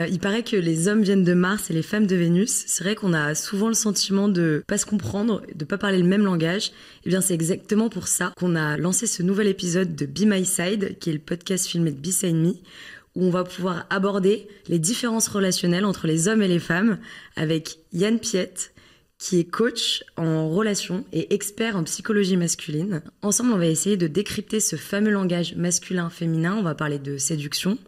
Il paraît que les hommes viennent de Mars et les femmes de Vénus. C'est vrai qu'on a souvent le sentiment de pas se comprendre, de pas parler le même langage. Eh bien, c'est exactement pour ça qu'on a lancé ce nouvel épisode de Be My Side, qui est le podcast filmé de Beside Me, où on va pouvoir aborder les différences relationnelles entre les hommes et les femmes avec Yann Piette, qui est coach en relations et expert en psychologie masculine. Ensemble, on va essayer de décrypter ce fameux langage masculin-féminin. On va parler de séduction,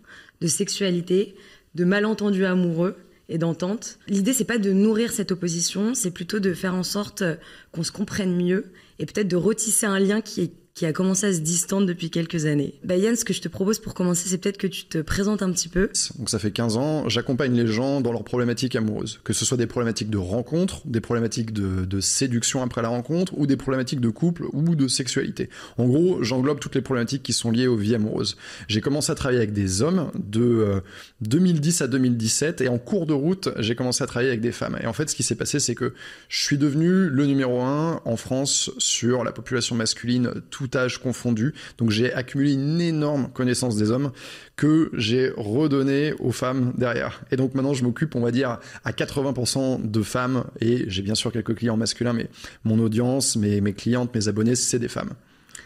de sexualité, de malentendus amoureux et d'entente. L'idée, c'est pas de nourrir cette opposition, c'est plutôt de faire en sorte qu'on se comprenne mieux et peut-être de retisser un lien qui a commencé à se distendre depuis quelques années. Yann, ce que je te propose pour commencer, c'est peut-être que tu te présentes un petit peu. Donc ça fait 15 ans, j'accompagne les gens dans leurs problématiques amoureuses, que ce soit des problématiques de rencontre, des problématiques de séduction après la rencontre, ou des problématiques de couple ou de sexualité. En gros, j'englobe toutes les problématiques qui sont liées aux vies amoureuses. J'ai commencé à travailler avec des hommes de 2010 à 2017, et en cours de route, j'ai commencé à travailler avec des femmes. Et en fait, ce qui s'est passé, c'est que je suis devenu le numéro 1 en France sur la population masculine, tout âge confondu. Donc j'ai accumulé une énorme connaissance des hommes que j'ai redonné aux femmes derrière. Et donc maintenant je m'occupe, on va dire, à 80% de femmes, et j'ai bien sûr quelques clients masculins, mais mon audience, mes clientes, mes abonnés, c'est des femmes.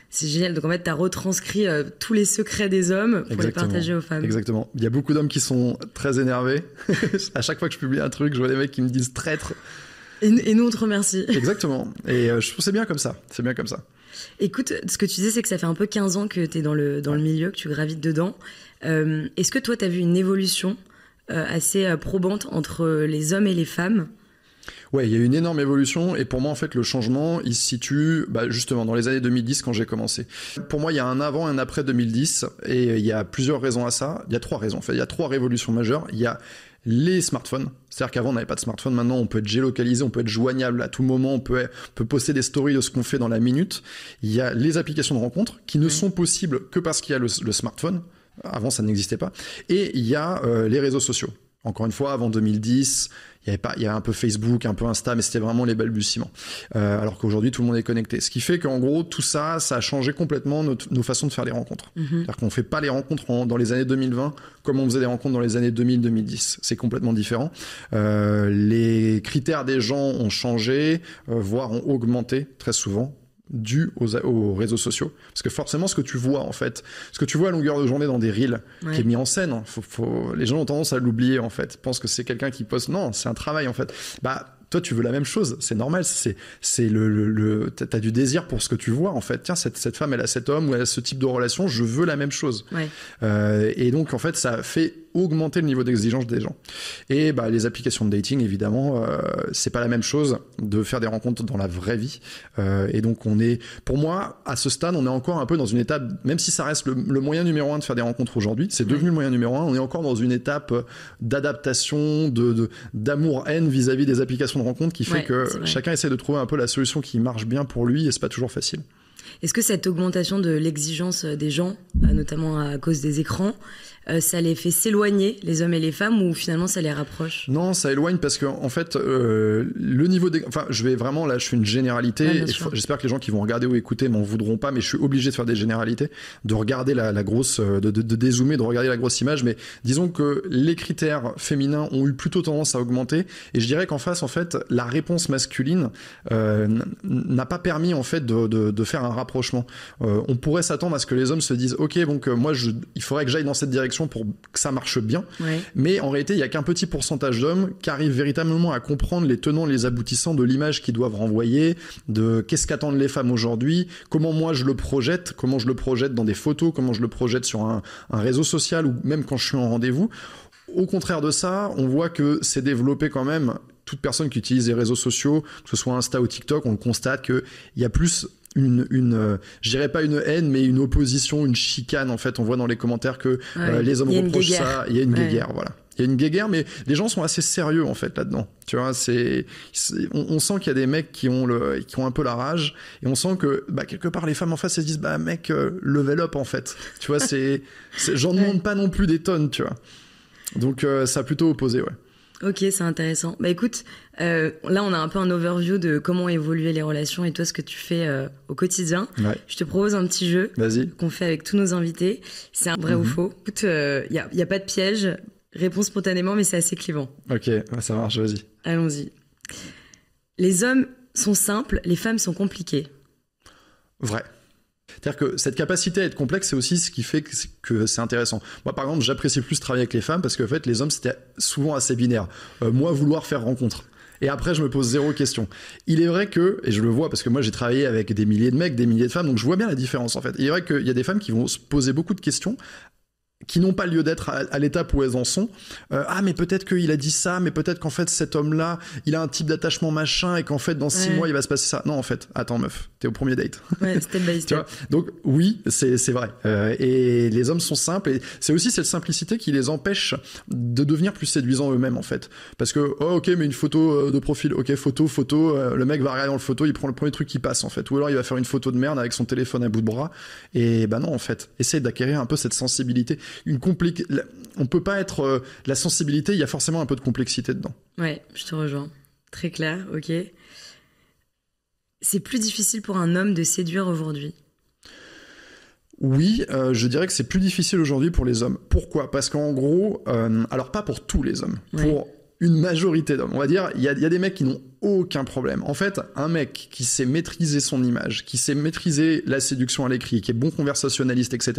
C'est génial. Donc en fait, tu as retranscrit tous les secrets des hommes pour les partager aux femmes. Exactement. Il y a beaucoup d'hommes qui sont très énervés. À chaque fois que je publie un truc, je vois des mecs qui me disent traître. Et nous, on te remercie. Exactement. Et je trouve que c'est bien comme ça. C'est bien comme ça. Écoute, ce que tu disais, c'est que ça fait un peu 15 ans que tu es dans le milieu, que tu gravites dedans. Est-ce que toi, tu as vu une évolution assez probante entre les hommes et les femmes ? Ouais, il y a eu une énorme évolution, et pour moi, en fait, le changement, il se situe justement dans les années 2010 quand j'ai commencé. Pour moi, il y a un avant et un après 2010, et il y a plusieurs raisons à ça. Il y a 3 raisons, en fait. Il y a 3 révolutions majeures. Il y a les smartphones. C'est-à-dire qu'avant, on n'avait pas de smartphone. Maintenant, on peut être géolocalisé, on peut être joignable à tout moment, on peut poster des stories de ce qu'on fait dans la minute. Il y a les applications de rencontres qui ne sont possibles que parce qu'il y a le smartphone. Avant, ça n'existait pas. Et il y a les réseaux sociaux. Encore une fois, avant 2010, il y avait un peu Facebook, un peu Insta, mais c'était vraiment les balbutiements. Alors qu'aujourd'hui, tout le monde est connecté. Ce qui fait qu'en gros, tout ça, ça a changé complètement nos façons de faire les rencontres. C'est-à-dire qu'on ne fait pas les rencontres dans les années 2020 comme on faisait des rencontres dans les années 2000-2010. C'est complètement différent. Les critères des gens ont changé, voire ont augmenté très souvent, dû aux réseaux sociaux. Parce que forcément, ce que tu vois à longueur de journée dans des reels, qui est mis en scène, les gens ont tendance à l'oublier, en fait. Ils pensent que c'est quelqu'un qui poste. Non, c'est un travail, en fait. Toi, tu veux la même chose, c'est normal, t'as du désir pour ce que tu vois, en fait. Tiens, cette femme, elle a cet homme, ou elle a ce type de relation, je veux la même chose. Ouais. Et donc, en fait, ça fait augmenter le niveau d'exigence des gens. Et les applications de dating, évidemment, c'est pas la même chose de faire des rencontres dans la vraie vie. Et donc, pour moi, à ce stade, on est encore un peu dans une étape, même si ça reste le moyen numéro 1 de faire des rencontres aujourd'hui, c'est devenu le moyen numéro 1, on est encore dans une étape d'adaptation, d'amour-haine vis-à-vis des applications de rencontres qui fait que chacun essaie de trouver un peu la solution qui marche bien pour lui, et c'est pas toujours facile. Est-ce que cette augmentation de l'exigence des gens, notamment à cause des écrans, ça les fait s'éloigner, les hommes et les femmes, ou finalement ça les rapproche ? Non, ça éloigne parce que en fait, le niveau je fais une généralité. J'espère que les gens qui vont regarder ou écouter m'en voudront pas, mais je suis obligé de faire des généralités, de regarder la grosse, de dézoomer, de regarder la grosse image. Mais disons que les critères féminins ont eu plutôt tendance à augmenter, et je dirais qu'en face, en fait, la réponse masculine n'a pas permis en fait de faire un rapprochement. On pourrait s'attendre à ce que les hommes se disent, ok, donc il faudrait que j'aille dans cette direction pour que ça marche bien. Ouais. Mais en réalité, il n'y a qu'un petit pourcentage d'hommes qui arrivent véritablement à comprendre les tenants, les aboutissants de l'image qu'ils doivent renvoyer, de qu'est-ce qu'attendent les femmes aujourd'hui, comment moi je le projette dans des photos, comment je le projette sur un réseau social, ou même quand je suis en rendez-vous. Au contraire de ça, on voit que c'est développé quand même. Toute personne qui utilise les réseaux sociaux, que ce soit Insta ou TikTok, on le constate qu'il y a plus je dirais pas une haine, mais une opposition, une chicane. En fait, on voit dans les commentaires que les hommes reprochent ça. Il y a une guéguerre, voilà. Il y a une guéguerre, mais les gens sont assez sérieux en fait là-dedans. Tu vois, on sent qu'il y a des mecs qui ont un peu la rage, et on sent que quelque part les femmes en face elles se disent mec, level up en fait. Tu vois, j'en demande pas non plus des tonnes, tu vois. Donc ça a plutôt opposé, ouais. Ok, c'est intéressant. Écoute, là on a un peu un overview de comment évoluer les relations et toi ce que tu fais au quotidien. Ouais. Je te propose un petit jeu qu'on fait avec tous nos invités. C'est un vrai ou faux. Écoute, y a pas de piège. Réponds spontanément, mais c'est assez clivant. Ok, ça marche, vas-y. Allons-y. Les hommes sont simples, les femmes sont compliquées. Vrai. C'est-à-dire que cette capacité à être complexe, c'est aussi ce qui fait que c'est intéressant. Moi, par exemple, j'apprécie plus travailler avec les femmes parce qu'en fait, les hommes, c'était souvent assez binaire. Moi, vouloir faire rencontre. Et après, je me pose zéro question. Il est vrai que, et je le vois parce que moi, j'ai travaillé avec des milliers de mecs, des milliers de femmes, donc je vois bien la différence, en fait. Il est vrai qu'il y a des femmes qui vont se poser beaucoup de questions qui n'ont pas lieu d'être à l'étape où elles en sont. Ah, mais peut-être qu'il a dit ça, mais peut-être qu'en fait, cet homme-là, il a un type d'attachement machin, et qu'en fait, dans 6 mois, il va se passer ça. Non, en fait, attends, meuf, t'es au premier date. Ouais, step by step. Tu vois. Donc, oui, c'est vrai. Et les hommes sont simples, et c'est aussi cette simplicité qui les empêche de devenir plus séduisants eux-mêmes, en fait. Parce que, oh, ok, mais une photo de profil, ok, photo, le mec va regarder dans le photo, il prend le premier truc qui passe, en fait. Ou alors, il va faire une photo de merde avec son téléphone à bout de bras. Et bah non, en fait, essaye d'acquérir un peu cette sensibilité. On peut pas être la sensibilité, il y a forcément un peu de complexité dedans. Ouais, je te rejoins. Très clair, ok. C'est plus difficile pour un homme de séduire aujourd'hui. Oui, je dirais que c'est plus difficile aujourd'hui pour les hommes. Pourquoi ? Parce qu'en gros, alors pas pour tous les hommes, pour une majorité d'hommes. On va dire, il y a des mecs qui n'ont aucun problème. En fait, un mec qui sait maîtriser son image, qui sait maîtriser la séduction à l'écrit, qui est bon conversationnaliste, etc.,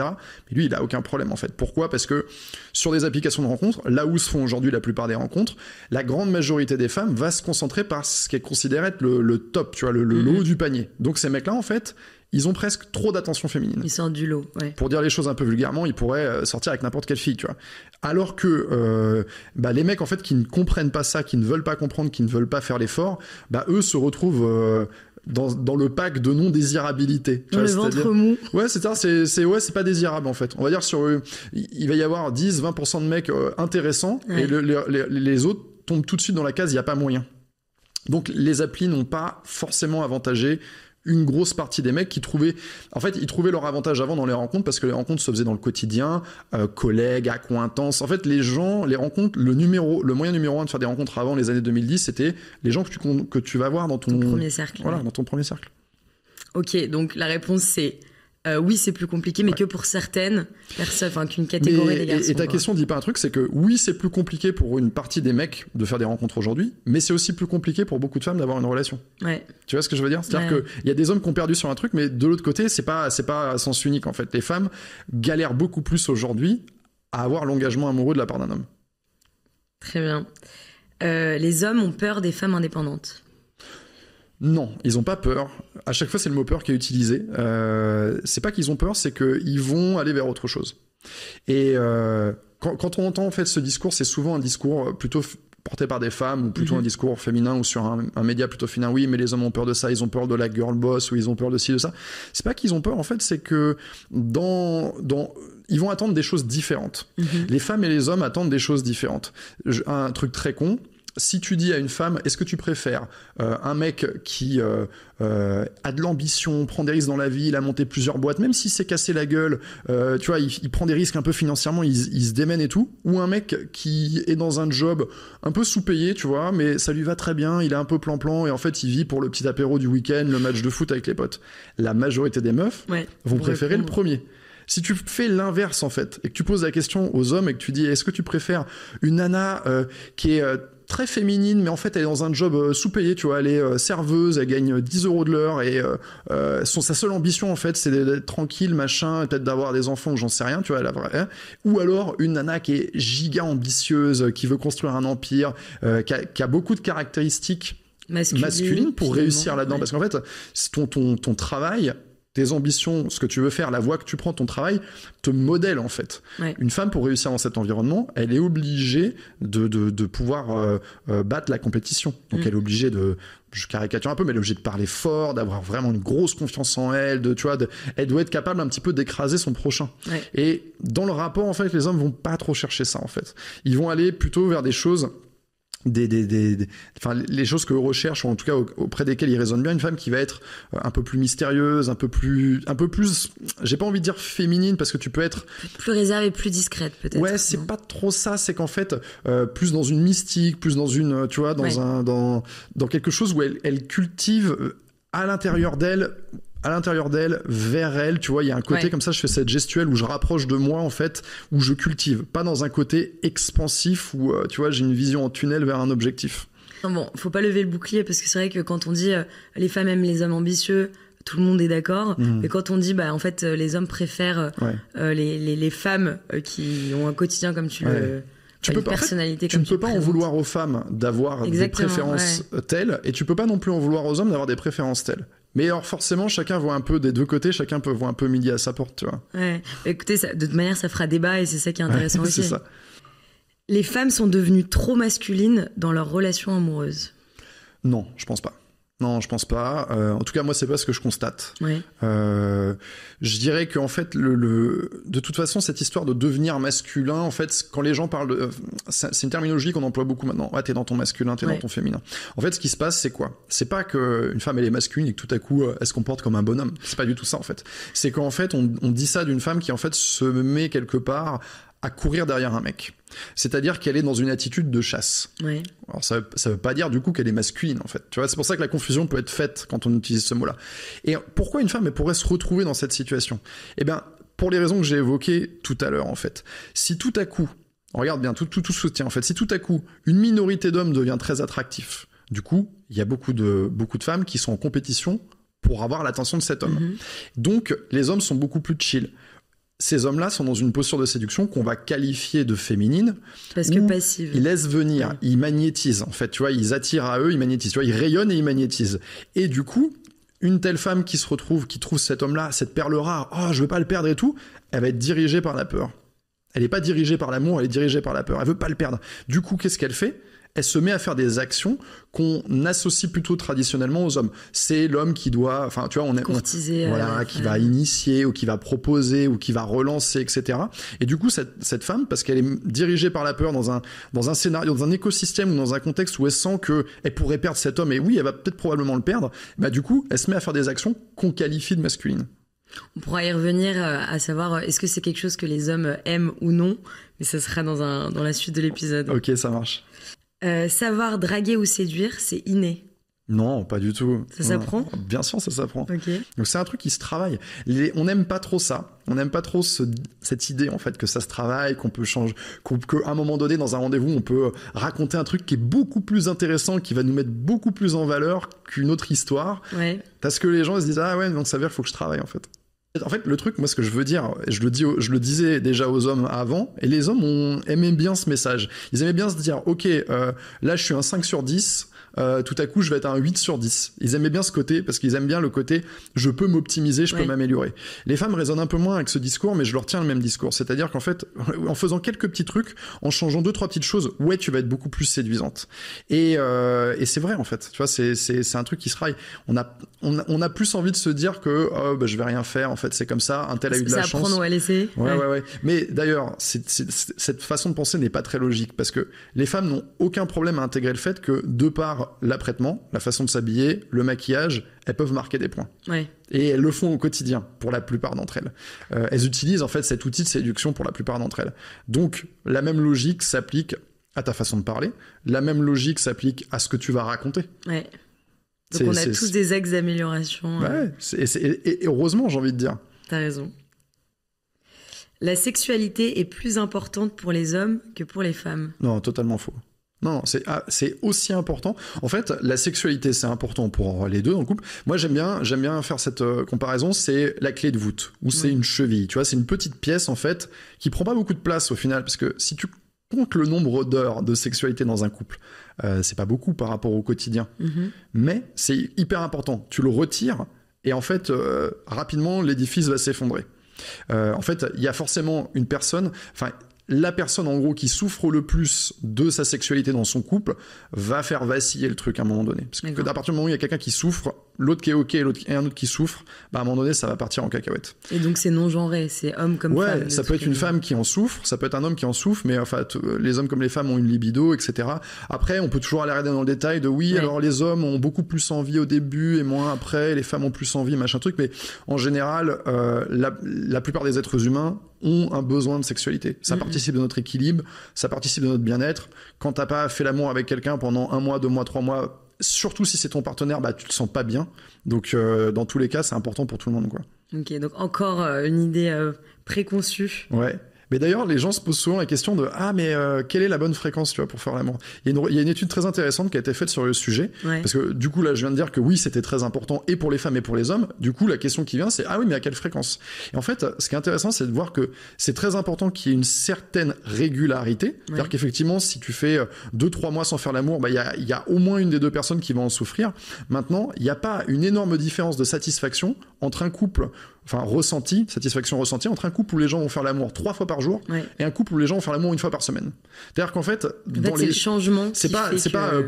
mais lui, il a aucun problème, en fait. Pourquoi ? Parce que sur des applications de rencontres, là où se font aujourd'hui la plupart des rencontres, la grande majorité des femmes va se concentrer par ce qui est considéré être le top, tu vois, le haut du panier. Donc ces mecs-là, en fait, ils ont presque trop d'attention féminine. Ils sortent du lot, ouais. Pour dire les choses un peu vulgairement, ils pourraient sortir avec n'importe quelle fille, tu vois. Alors que les mecs, en fait, qui ne comprennent pas ça, qui ne veulent pas comprendre, qui ne veulent pas faire l'effort, eux se retrouvent dans le pack de non-désirabilité. Dans le ventre mou. Ouais, c'est ça, c'est pas désirable, en fait. On va dire il va y avoir 10-20% de mecs intéressants, et les autres tombent tout de suite dans la case, il n'y a pas moyen. Donc, les applis n'ont pas forcément avantagé une grosse partie des mecs qui trouvaient... En fait, ils trouvaient leur avantage avant dans les rencontres parce que les rencontres se faisaient dans le quotidien, collègues, accointances. En fait, les rencontres, le moyen numéro 1 de faire des rencontres avant les années 2010, c'était les gens que tu vas voir dans ton premier cercle. Voilà, dans ton premier cercle. Ok, donc la réponse c'est... oui, c'est plus compliqué, mais que pour certaines personnes, enfin qu'une catégorie des garçons. Et ta question dit pas un truc, c'est que oui, c'est plus compliqué pour une partie des mecs de faire des rencontres aujourd'hui, mais c'est aussi plus compliqué pour beaucoup de femmes d'avoir une relation. Ouais. Tu vois ce que je veux dire ? C'est-à-dire qu'il y a des hommes qui ont perdu sur un truc, mais de l'autre côté, c'est pas à sens unique en fait. Les femmes galèrent beaucoup plus aujourd'hui à avoir l'engagement amoureux de la part d'un homme. Très bien. Les hommes ont peur des femmes indépendantes. Non, ils ont pas peur. À chaque fois, c'est le mot peur qui est utilisé. C'est pas qu'ils ont peur, c'est qu'ils vont aller vers autre chose. Et quand on entend en fait ce discours, c'est souvent un discours plutôt porté par des femmes, ou plutôt un discours féminin, ou sur un média plutôt féminin. Oui, mais les hommes ont peur de ça, ils ont peur de la girl boss, ou ils ont peur de ci, de ça. C'est pas qu'ils ont peur, en fait, c'est que ils vont attendre des choses différentes. Les femmes et les hommes attendent des choses différentes. Un truc très con, si tu dis à une femme, est-ce que tu préfères un mec qui a de l'ambition, prend des risques dans la vie, il a monté plusieurs boîtes, même s'il s'est cassé la gueule, tu vois, il prend des risques un peu financièrement, il se démène et tout, ou un mec qui est dans un job un peu sous-payé, tu vois, mais ça lui va très bien, il est un peu plan-plan, et en fait, il vit pour le petit apéro du week-end, le match de foot avec les potes. La majorité des meufs vont préférer le premier. Si tu fais l'inverse, en fait, et que tu poses la question aux hommes et que tu dis, est-ce que tu préfères une nana qui est très féminine, mais en fait elle est dans un job sous-payé, tu vois, elle est serveuse, elle gagne 10 € de l'heure, et sa seule ambition en fait c'est d'être tranquille, machin, peut-être d'avoir des enfants ou j'en sais rien, tu vois, ou alors une nana qui est giga ambitieuse, qui veut construire un empire, qui a beaucoup de caractéristiques masculines pour réussir là-dedans, parce qu'en fait ton travail, tes ambitions, ce que tu veux faire, la voie que tu prends, ton travail, te modèle en fait. Une femme, pour réussir dans cet environnement, elle est obligée de pouvoir battre la compétition. Donc elle est obligée je caricature un peu, mais elle est obligée de parler fort, d'avoir vraiment une grosse confiance en elle, elle doit être capable un petit peu d'écraser son prochain. Et dans le rapport, en fait, les hommes vont pas trop chercher ça en fait. Ils vont aller plutôt vers des choses... les choses que recherchent, ou en tout cas auprès desquelles ils résonnent bien, une femme qui va être un peu plus mystérieuse, un peu plus, j'ai pas envie de dire féminine, parce que tu peux être plus réservée, plus discrète peut-être. Ouais, c'est pas trop ça, c'est qu'en fait plus dans une mystique, plus dans une, tu vois, dans quelque chose où elle cultive à l'intérieur d'elle à l'intérieur d'elle, vers elle, tu vois, il y a un côté comme ça, je fais cette gestuelle où je rapproche de moi, en fait, où je cultive, pas dans un côté expansif où, tu vois, j'ai une vision en tunnel vers un objectif. Bon, faut pas lever le bouclier, parce que c'est vrai que quand on dit les femmes aiment les hommes ambitieux, tout le monde est d'accord. Mais quand on dit, en fait, les hommes préfèrent les femmes qui ont un quotidien comme tu le... Tu peux pas, personnalité tu ne peux pas en vouloir aux femmes d'avoir des préférences telles, et tu peux pas non plus en vouloir aux hommes d'avoir des préférences telles. Mais alors forcément, chacun voit un peu des deux côtés, chacun peut voir un peu midi à sa porte, tu vois. Ouais. Écoutez, de toute manière, ça fera débat et c'est ça qui est intéressant aussi. C'est ça. Les femmes sont devenues trop masculines dans leurs relations amoureuses. Non, je pense pas. Non, je pense pas. En tout cas, moi, c'est pas ce que je constate. Oui. Je dirais qu'en fait, de toute façon, cette histoire de devenir masculin, en fait, quand les gens parlent de... c'est une terminologie qu'on emploie beaucoup maintenant. Ah, t'es dans ton masculin, t'es dans ton féminin. En fait, ce qui se passe, c'est quoi? C'est pas qu'une femme, elle est masculine et que tout à coup, elle se comporte comme un bonhomme. C'est pas du tout ça, en fait. C'est qu'en fait, on dit ça d'une femme qui, en fait, se met quelque part à courir derrière un mec. C'est-à-dire qu'elle est dans une attitude de chasse. Oui. Alors ça veut pas dire du coup qu'elle est masculine en fait. Tu vois, c'est pour ça que la confusion peut être faite quand on utilise ce mot-là. Et pourquoi une femme elle pourrait se retrouver dans cette situation? Eh bien, pour les raisons que j'ai évoquées tout à l'heure en fait. Si tout à coup, on regarde bien, tout se tient en fait. Si tout à coup une minorité d'hommes devient très attractif, du coup, il y a beaucoup de femmes qui sont en compétition pour avoir l'attention de cet homme. Donc, les hommes sont beaucoup plus chill. Ces hommes-là sont dans une posture de séduction qu'on va qualifier de féminine. Parce que passive. Ils laissent venir, ils magnétisent, en fait, tu vois, ils attirent à eux, ils magnétisent, tu vois, ils rayonnent et ils magnétisent. Et du coup, une telle femme qui trouve cet homme-là, cette perle rare, oh, je veux pas le perdre et tout, elle va être dirigée par la peur. Elle est pas dirigée par l'amour, elle est dirigée par la peur. Elle veut pas le perdre. Du coup, qu'est-ce qu'elle fait? Elle se met à faire des actions qu'on associe plutôt traditionnellement aux hommes. C'est l'homme qui doit, enfin, tu vois, courtiser, qui va initier ou qui va proposer ou qui va relancer, etc. Et du coup, cette femme, parce qu'elle est dirigée par la peur dans un scénario, dans un écosystème ou dans un contexte où elle sent que elle pourrait perdre cet homme, et oui, elle va peut-être probablement le perdre, bah, du coup, elle se met à faire des actions qu'on qualifie de masculines. On pourra y revenir à savoir est-ce que c'est quelque chose que les hommes aiment ou non, mais ça sera dans la suite de l'épisode. Ok, ça marche. Savoir draguer ou séduire, c'est inné. Non, pas du tout. Ça s'apprend ? Bien sûr, ça s'apprend. Okay. Donc c'est un truc qui se travaille. On n'aime pas trop ça. On n'aime pas trop cette idée en fait que ça se travaille, qu'on peut changer, qu'à un moment donné dans un rendez-vous, on peut raconter un truc qui est beaucoup plus intéressant, qui va nous mettre beaucoup plus en valeur qu'une autre histoire. Ouais. Parce que les gens ils se disent ah ouais, donc ça veut dire qu'il faut que je travaille en fait. En fait, le truc, moi, ce que je veux dire, je le disais déjà aux hommes avant, et les hommes aimaient bien ce message. Ils aimaient bien se dire, ok, là, je suis un 5 sur 10, tout à coup, je vais être un 8 sur 10. Ils aimaient bien ce côté, parce qu'ils aiment bien le côté, je peux m'optimiser, je peux m'améliorer. Les femmes raisonnent un peu moins avec ce discours, mais je leur tiens le même discours. C'est-à-dire qu'en fait, en faisant quelques petits trucs, en changeant 2-3 petites choses, ouais, tu vas être beaucoup plus séduisante. Et c'est vrai, en fait. Tu vois, c'est un truc qui se raille. On a plus envie de se dire que, je vais rien faire, en fait, c'est comme ça, un tel a eu de la chance. C'est apprendre ou à laisser. Ouais. Mais d'ailleurs, cette façon de penser n'est pas très logique, parce que les femmes n'ont aucun problème à intégrer le fait que, de par l'apprêtement, la façon de s'habiller, le maquillage, elles peuvent marquer des points. Ouais. Et elles le font au quotidien, pour la plupart d'entre elles. Elles utilisent en fait cet outil de séduction pour la plupart d'entre elles. Donc, la même logique s'applique à ta façon de parler, la même logique s'applique à ce que tu vas raconter. Ouais. Donc on a tous des axes d'amélioration. Ouais, et heureusement, j'ai envie de dire. T'as raison. La sexualité est plus importante pour les hommes que pour les femmes. Non, totalement faux. Non, c'est aussi important. En fait, la sexualité, c'est important pour les deux dans le couple. Moi, j'aime bien faire cette comparaison. C'est la clé de voûte, ou c'est une cheville. Tu vois, c'est une petite pièce, en fait, qui prend pas beaucoup de place au final, parce que si tu comptes le nombre d'heures de sexualité dans un couple, c'est pas beaucoup par rapport au quotidien. Mais c'est hyper important. Tu le retires, et en fait, rapidement, l'édifice va s'effondrer. En fait, il y a forcément une personne... La personne, en gros, qui souffre le plus de sa sexualité dans son couple va faire vaciller le truc à un moment donné. Parce que à partir du moment où il y a quelqu'un qui souffre, l'autre qui est OK et un autre qui souffre, à un moment donné, ça va partir en cacahuète. Et donc, c'est non-genré, c'est homme comme femme. Ouais, ça peut être une femme qui en souffre, ça peut être un homme qui en souffre, mais enfin, les hommes comme les femmes ont une libido, etc. Après, on peut toujours aller regarder dans le détail de alors les hommes ont beaucoup plus envie au début et moins après, les femmes ont plus envie, machin truc, mais en général, la plupart des êtres humains ont un besoin de sexualité. Ça participe de notre équilibre, ça participe de notre bien-être. Quand t'as pas fait l'amour avec quelqu'un pendant 1 mois, 2 mois, 3 mois, surtout si c'est ton partenaire, bah tu te sens pas bien. Donc dans tous les cas, c'est important pour tout le monde, quoi. Ok, donc encore une idée préconçue. Ouais. Mais d'ailleurs, les gens se posent souvent la question de quelle est la bonne fréquence, tu vois, pour faire l'amour. Il y a une étude très intéressante qui a été faite sur le sujet, parce que du coup là, je viens de dire que oui, c'était très important et pour les femmes et pour les hommes. Du coup, la question qui vient, c'est oui, mais à quelle fréquence? Et en fait, ce qui est intéressant, c'est de voir que c'est très important qu'il y ait une certaine régularité. C'est-à-dire qu'effectivement, si tu fais 2-3 mois sans faire l'amour, bah il y a au moins une des deux personnes qui va en souffrir. Maintenant, il n'y a pas une énorme différence de satisfaction entre un couple. Enfin, satisfaction ressentie entre un couple où les gens vont faire l'amour 3 fois par jour et un couple où les gens vont faire l'amour 1 fois par semaine. C'est-à-dire qu'en fait, c'est le changement. C'est pas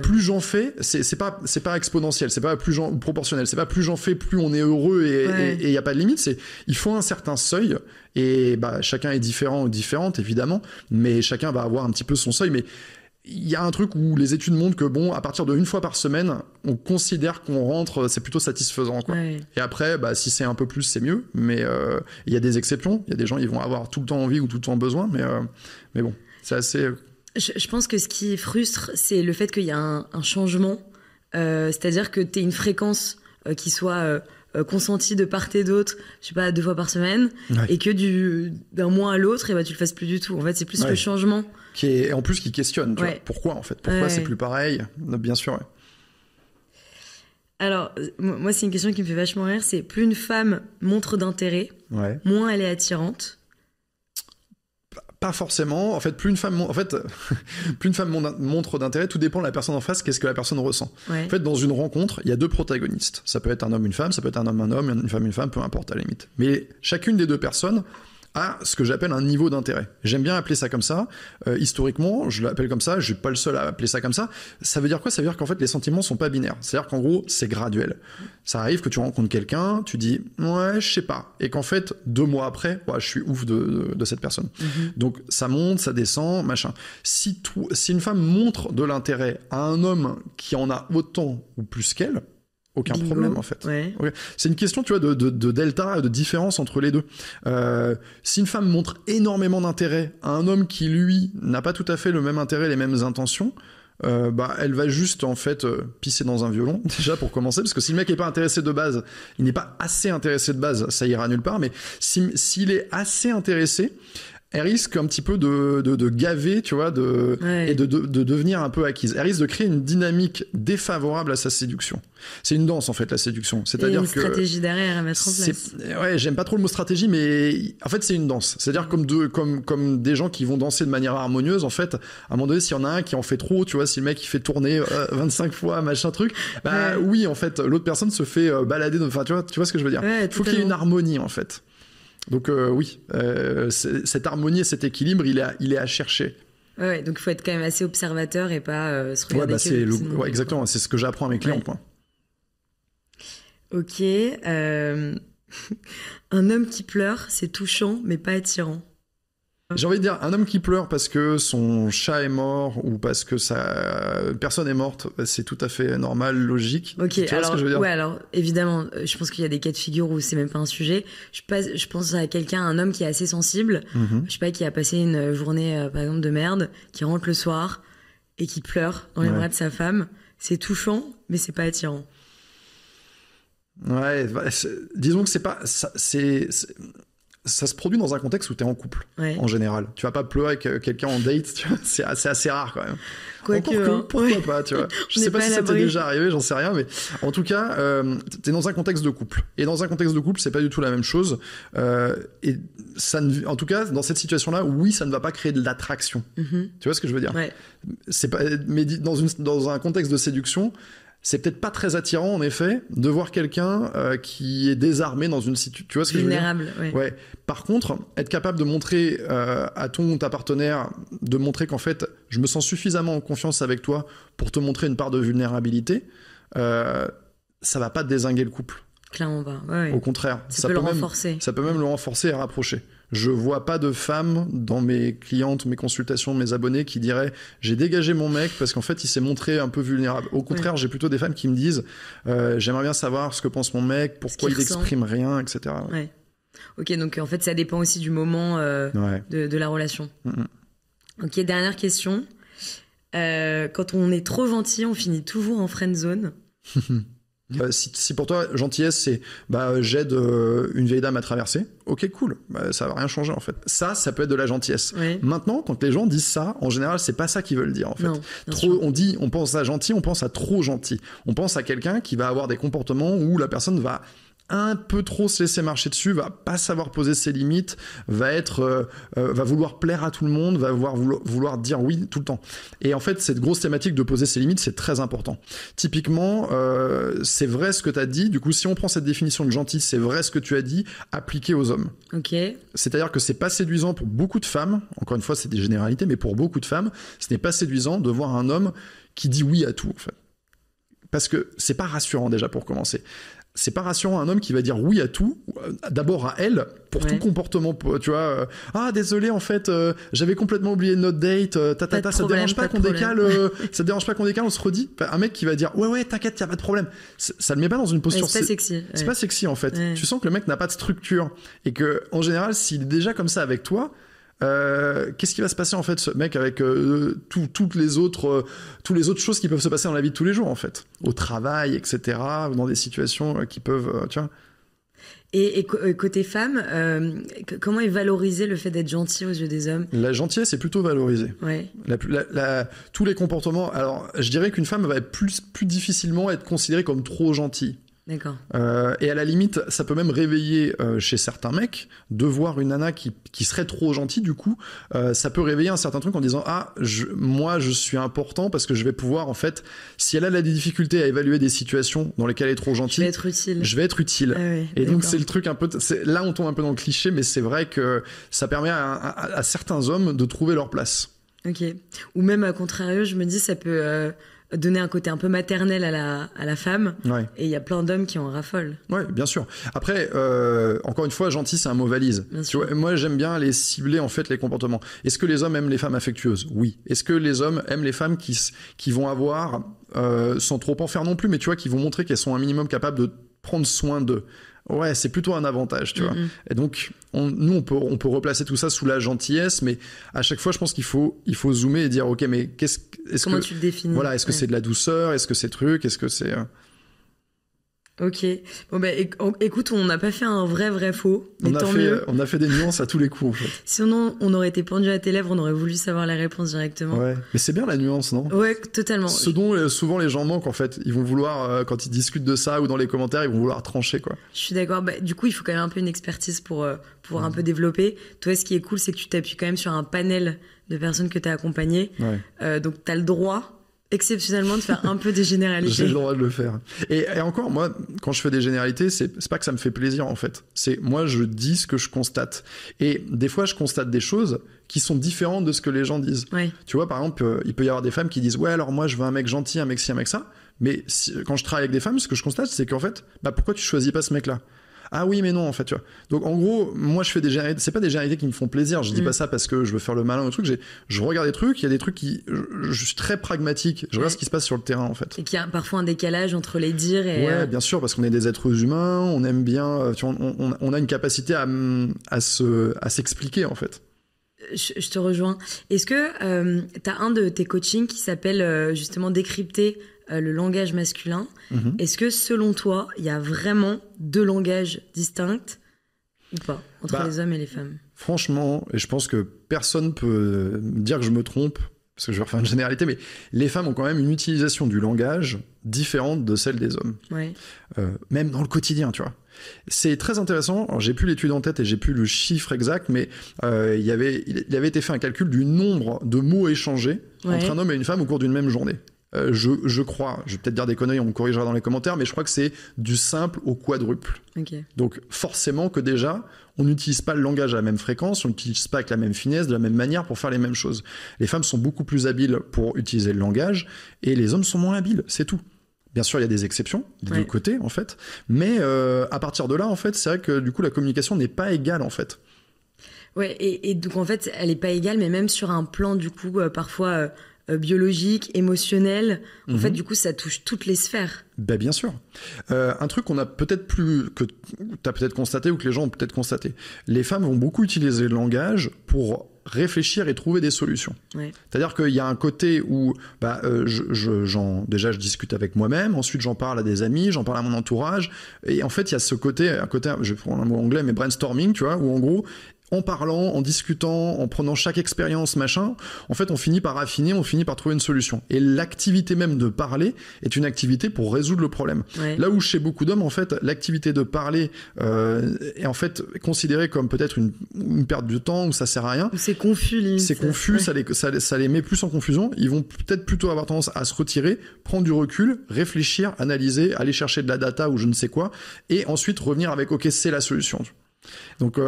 plus j'en fais, c'est pas exponentiel, c'est pas plus ou proportionnel, c'est pas plus j'en fais, plus on est heureux et il y a pas de limite. Il faut un certain seuil et bah chacun est différent ou différente évidemment, mais chacun va avoir un petit peu son seuil. Mais il y a un truc où les études montrent que à partir de 1 fois par semaine, on considère qu'on rentre, c'est plutôt satisfaisant, quoi. Et après, bah, si c'est un peu plus, c'est mieux. Mais il y a des exceptions. Il y a des gens, ils vont avoir tout le temps envie ou tout le temps besoin. Mais bon, c'est assez. Je pense que ce qui frustre, c'est le fait qu'il y a un changement. C'est-à-dire que tu aies une fréquence qui soit consentie de part et d'autre, je sais pas, 2 fois par semaine, et que d'un mois à l'autre, et bah, tu le fasses plus du tout. En fait, c'est plus le changement. En plus, qui questionne. Tu vois, pourquoi, en fait? Pourquoi c'est plus pareil? Bien sûr, Alors, moi, c'est une question qui me fait vachement rire. C'est plus une femme montre d'intérêt, moins elle est attirante. Pas forcément. En fait, plus une femme montre d'intérêt, tout dépend de la personne en face, qu'est-ce que la personne ressent. En fait, dans une rencontre, il y a 2 protagonistes. Ça peut être un homme, une femme, ça peut être un homme, une femme, peu importe à la limite. Mais chacune des 2 personnes a ce que j'appelle un niveau d'intérêt. J'aime bien appeler ça comme ça. Historiquement, je l'appelle comme ça. Je suis pas le seul à appeler ça comme ça. Ça veut dire quoi? Ça veut dire qu'en fait, les sentiments sont pas binaires. C'est-à-dire qu'en gros, c'est graduel. Ça arrive que tu rencontres quelqu'un, tu dis ouais, je sais pas, et qu'en fait 2 mois après, je suis ouf de cette personne. Donc ça monte, ça descend, machin. Si une femme montre de l'intérêt à un homme qui en a autant ou plus qu'elle, aucun problème en fait. C'est une question, tu vois, de delta, de différence entre les deux. Si une femme montre énormément d'intérêt à un homme qui lui n'a pas tout à fait le même intérêt, les mêmes intentions, elle va juste en fait pisser dans un violon déjà pour commencer, parce que si le mec est pas intéressé de base, il n'est pas assez intéressé de base, ça ira nulle part. Mais s'il est assez intéressé, elle risque un petit peu de gaver, tu vois, et de devenir un peu acquise. Elle risque de créer une dynamique défavorable à sa séduction. C'est une danse, en fait, la séduction. C'est-à-dire que... stratégie derrière à mettre en place. Ouais, j'aime pas trop le mot stratégie, mais en fait, c'est une danse. C'est-à-dire comme des gens qui vont danser de manière harmonieuse, en fait, à un moment donné, s'il y en a un qui en fait trop, tu vois, si le mec, il fait tourner 25 fois, machin truc, oui, en fait, l'autre personne se fait balader, enfin, tu vois ce que je veux dire. Il faut qu'il y ait une harmonie, en fait. Donc cette harmonie et cet équilibre, il est à chercher. Donc il faut être quand même assez observateur et pas se regarder. Exactement, c'est ce que j'apprends à mes clients. Point. Ok. Un homme qui pleure, c'est touchant mais pas attirant. J'ai envie de dire, un homme qui pleure parce que son chat est mort ou parce que sa personne est morte, c'est tout à fait normal, logique. Ok, tu vois ce que je veux dire? Alors évidemment, je pense qu'il y a des cas de figure où c'est même pas un sujet. Je pense à un homme qui est assez sensible, je sais pas, qui a passé une journée par exemple de merde, qui rentre le soir et qui pleure dans les bras de sa femme. C'est touchant, mais c'est pas attirant. Disons que c'est pas... Ça se produit dans un contexte où t'es en couple, en général. Tu vas pas pleurer avec quelqu'un en date, tu vois, c'est assez rare quand même. Pourquoi pas, tu vois. Je sais pas si ça t'est déjà arrivé, j'en sais rien, mais en tout cas, t'es dans un contexte de couple. Et dans un contexte de couple, c'est pas du tout la même chose. Et en tout cas, dans cette situation-là, oui, ça ne va pas créer de l'attraction. Tu vois ce que je veux dire? C'est pas, mais dans un contexte de séduction, c'est peut-être pas très attirant, en effet, de voir quelqu'un qui est désarmé dans une situation... Tu vois ce que je veux dire? Vulnérable, Par contre, être capable de montrer à ton ou ta partenaire, de montrer qu'en fait, je me sens suffisamment en confiance avec toi pour te montrer une part de vulnérabilité, ça va pas dézinguer le couple. Clairement pas. Au contraire. Ça peut le renforcer. Ça peut même le renforcer et rapprocher. Je vois pas de femmes dans mes clientes, mes consultations, mes abonnés qui diraient j'ai dégagé mon mec parce qu'en fait il s'est montré un peu vulnérable. Au contraire, j'ai plutôt des femmes qui me disent j'aimerais bien savoir ce que pense mon mec, pourquoi il exprime rien, etc. Ok, donc en fait ça dépend aussi du moment de la relation. Ok, dernière question. Quand on est trop gentil, on finit toujours en friend zone. Si pour toi, gentillesse, c'est j'aide une vieille dame à traverser, ok, cool, ça va rien changer en fait. Ça peut être de la gentillesse. Ouais. Maintenant, quand les gens disent ça, en général, c'est pas ça qu'ils veulent dire en fait. Non, On pense à gentil, on pense à trop gentil. On pense à quelqu'un qui va avoir des comportements où la personne va un peu trop se laisser marcher dessus, va pas savoir poser ses limites, va vouloir plaire à tout le monde, va vouloir dire oui tout le temps. Et en fait, cette grosse thématique de poser ses limites, c'est très important. Typiquement, c'est vrai ce que tu as dit. Du coup, si on prend cette définition de gentil, c'est vrai ce que tu as dit, appliqué aux hommes. Ok. C'est-à-dire que c'est pas séduisant pour beaucoup de femmes. Encore une fois, c'est des généralités, mais pour beaucoup de femmes, ce n'est pas séduisant de voir un homme qui dit oui à tout, en fait. Parce que c'est pas rassurant déjà pour commencer. C'est pas rassurant un homme qui va dire oui à tout, d'abord à elle, pour tout comportement, tu vois. Désolé, en fait, j'avais complètement oublié notre date, ça te dérange pas qu'on décale, ça te dérange pas qu'on décale, on se redit. Enfin, un mec qui va dire ouais, t'inquiète, y a pas de problème. Ça le met pas dans une posture. C'est pas sexy. C'est pas sexy, en fait. Ouais. Tu sens que le mec n'a pas de structure. Et que, en général, s'il est déjà comme ça avec toi, qu'est-ce qui va se passer en fait, ce mec, avec toutes les autres choses qui peuvent se passer dans la vie de tous les jours en fait, au travail, etc., dans des situations qui peuvent, tu vois. Et côté femme, comment est valorisé le fait d'être gentil aux yeux des hommes ? La gentillesse est plutôt valorisée. Ouais. Tous les comportements. Alors, je dirais qu'une femme va plus difficilement être considérée comme trop gentille. D'accord. Et à la limite, ça peut même réveiller chez certains mecs de voir une nana qui serait trop gentille. Du coup, ça peut réveiller un certain truc en disant moi je suis important parce que je vais pouvoir, en fait, si elle a des difficultés à évaluer des situations dans lesquelles elle est trop gentille, je vais être utile. Ah ouais, et donc c'est le truc un peu, là on tombe un peu dans le cliché, mais c'est vrai que ça permet à certains hommes de trouver leur place. Ok. Ou même à contrario, je me dis ça peut donner un côté un peu maternel à la femme. Ouais. Et il y a plein d'hommes qui en raffolent. Ouais, bien sûr. Après, encore une fois, gentil, c'est un mot valise. Tu vois, moi, j'aime bien les cibler, en fait, les comportements. Est-ce que les hommes aiment les femmes affectueuses ? Oui. Est-ce que les hommes aiment les femmes qui vont avoir, sans trop en faire non plus, mais tu vois, qui vont montrer qu'elles sont un minimum capables de prendre soin d'eux ? Ouais, c'est plutôt un avantage, tu vois. Et donc, on peut replacer tout ça sous la gentillesse, mais à chaque fois, je pense qu'il faut zoomer et dire, ok, mais comment tu le définis ? Voilà, est-ce que c'est de la douceur ? Est-ce que c'est truc ? Est-ce que c'est... Ok. Bon, écoute, on n'a pas fait un vrai faux, mais tant mieux. On a fait des nuances à tous les coups, en fait. Sinon, on aurait été pendu à tes lèvres, on aurait voulu savoir la réponse directement. Ouais, mais c'est bien la nuance, non ? Ouais, totalement. Ce dont souvent les gens manquent, en fait. Ils vont vouloir, quand ils discutent de ça ou dans les commentaires, ils vont vouloir trancher, quoi. Je suis d'accord. Du coup, il faut quand même un peu une expertise pour pouvoir un peu développer. Toi, ce qui est cool, c'est que tu t'appuies quand même sur un panel de personnes que tu as accompagnées. Ouais. Donc, tu as le droit... exceptionnellement de faire un peu des généralités. J'ai le droit de le faire. Et encore, moi, quand je fais des généralités, c'est pas que ça me fait plaisir, en fait. C'est moi, je dis ce que je constate. Et des fois, je constate des choses qui sont différentes de ce que les gens disent. Ouais. Tu vois, par exemple, il peut y avoir des femmes qui disent « Ouais, alors moi, je veux un mec gentil, un mec ci, un mec ça. » Mais quand je travaille avec des femmes, ce que je constate, c'est qu'en fait, pourquoi tu choisis pas ce mec-là ? Ah oui, mais non, en fait, tu vois. Donc, en gros, moi, je fais des généralités. C'est pas des généralités qui me font plaisir. Je dis pas ça parce que je veux faire le malin ou truc. Je regarde des trucs. Il y a des trucs je suis très pragmatique. Je regarde ce qui se passe sur le terrain, en fait. Et qu'il y a parfois un décalage entre les dires et... Ouais, bien sûr, parce qu'on est des êtres humains. On aime bien... Tu vois, on a une capacité à s'expliquer, en fait. Je te rejoins. Est-ce que t'as un de tes coachings qui s'appelle justement décrypter le langage masculin. Est-ce que selon toi, il y a vraiment deux langages distincts ou pas entre les hommes et les femmes ? Franchement, et je pense que personne peut me dire que je me trompe, parce que je vais refaire une généralité, mais les femmes ont quand même une utilisation du langage différente de celle des hommes. Ouais. Même dans le quotidien, tu vois. C'est très intéressant. Alors, j'ai plus l'étude en tête et j'ai plus le chiffre exact, mais il avait été fait un calcul du nombre de mots échangés entre un homme et une femme au cours d'une même journée. Je crois, je vais peut-être dire des conneries, on me corrigera dans les commentaires, mais je crois que c'est du simple au quadruple. Okay. Donc forcément que déjà, on n'utilise pas le langage à la même fréquence, on n'utilise pas avec la même finesse, de la même manière pour faire les mêmes choses. Les femmes sont beaucoup plus habiles pour utiliser le langage et les hommes sont moins habiles, c'est tout. Bien sûr, il y a des exceptions des deux côtés, en fait, mais à partir de là, en fait, c'est vrai que du coup, la communication n'est pas égale, en fait. Ouais, et donc en fait, elle n'est pas égale, mais même sur un plan, du coup, parfois... biologique, émotionnel. En fait, du coup, ça touche toutes les sphères. Ben, bien sûr. Un truc qu'on a peut-être que tu as peut-être constaté ou que les gens ont peut-être constaté. Les femmes vont beaucoup utiliser le langage pour réfléchir et trouver des solutions. Ouais. C'est-à-dire qu'il y a un côté où déjà je discute avec moi-même, ensuite j'en parle à des amis, j'en parle à mon entourage, et en fait il y a un côté, je vais prendre un mot anglais, mais brainstorming, tu vois, où en gros, en parlant, en discutant, en prenant chaque expérience, machin, en fait, on finit par affiner, on finit par trouver une solution. Et l'activité même de parler est une activité pour résoudre le problème. Ouais. Là où chez beaucoup d'hommes, en fait, l'activité de parler est en fait considérée comme peut-être une perte de temps, où ça sert à rien. C'est confus, c'est confus, ouais. ça les met plus en confusion. Ils vont peut-être plutôt avoir tendance à se retirer, prendre du recul, réfléchir, analyser, aller chercher de la data ou je ne sais quoi, et ensuite revenir avec « ok, c'est la solution ». Donc...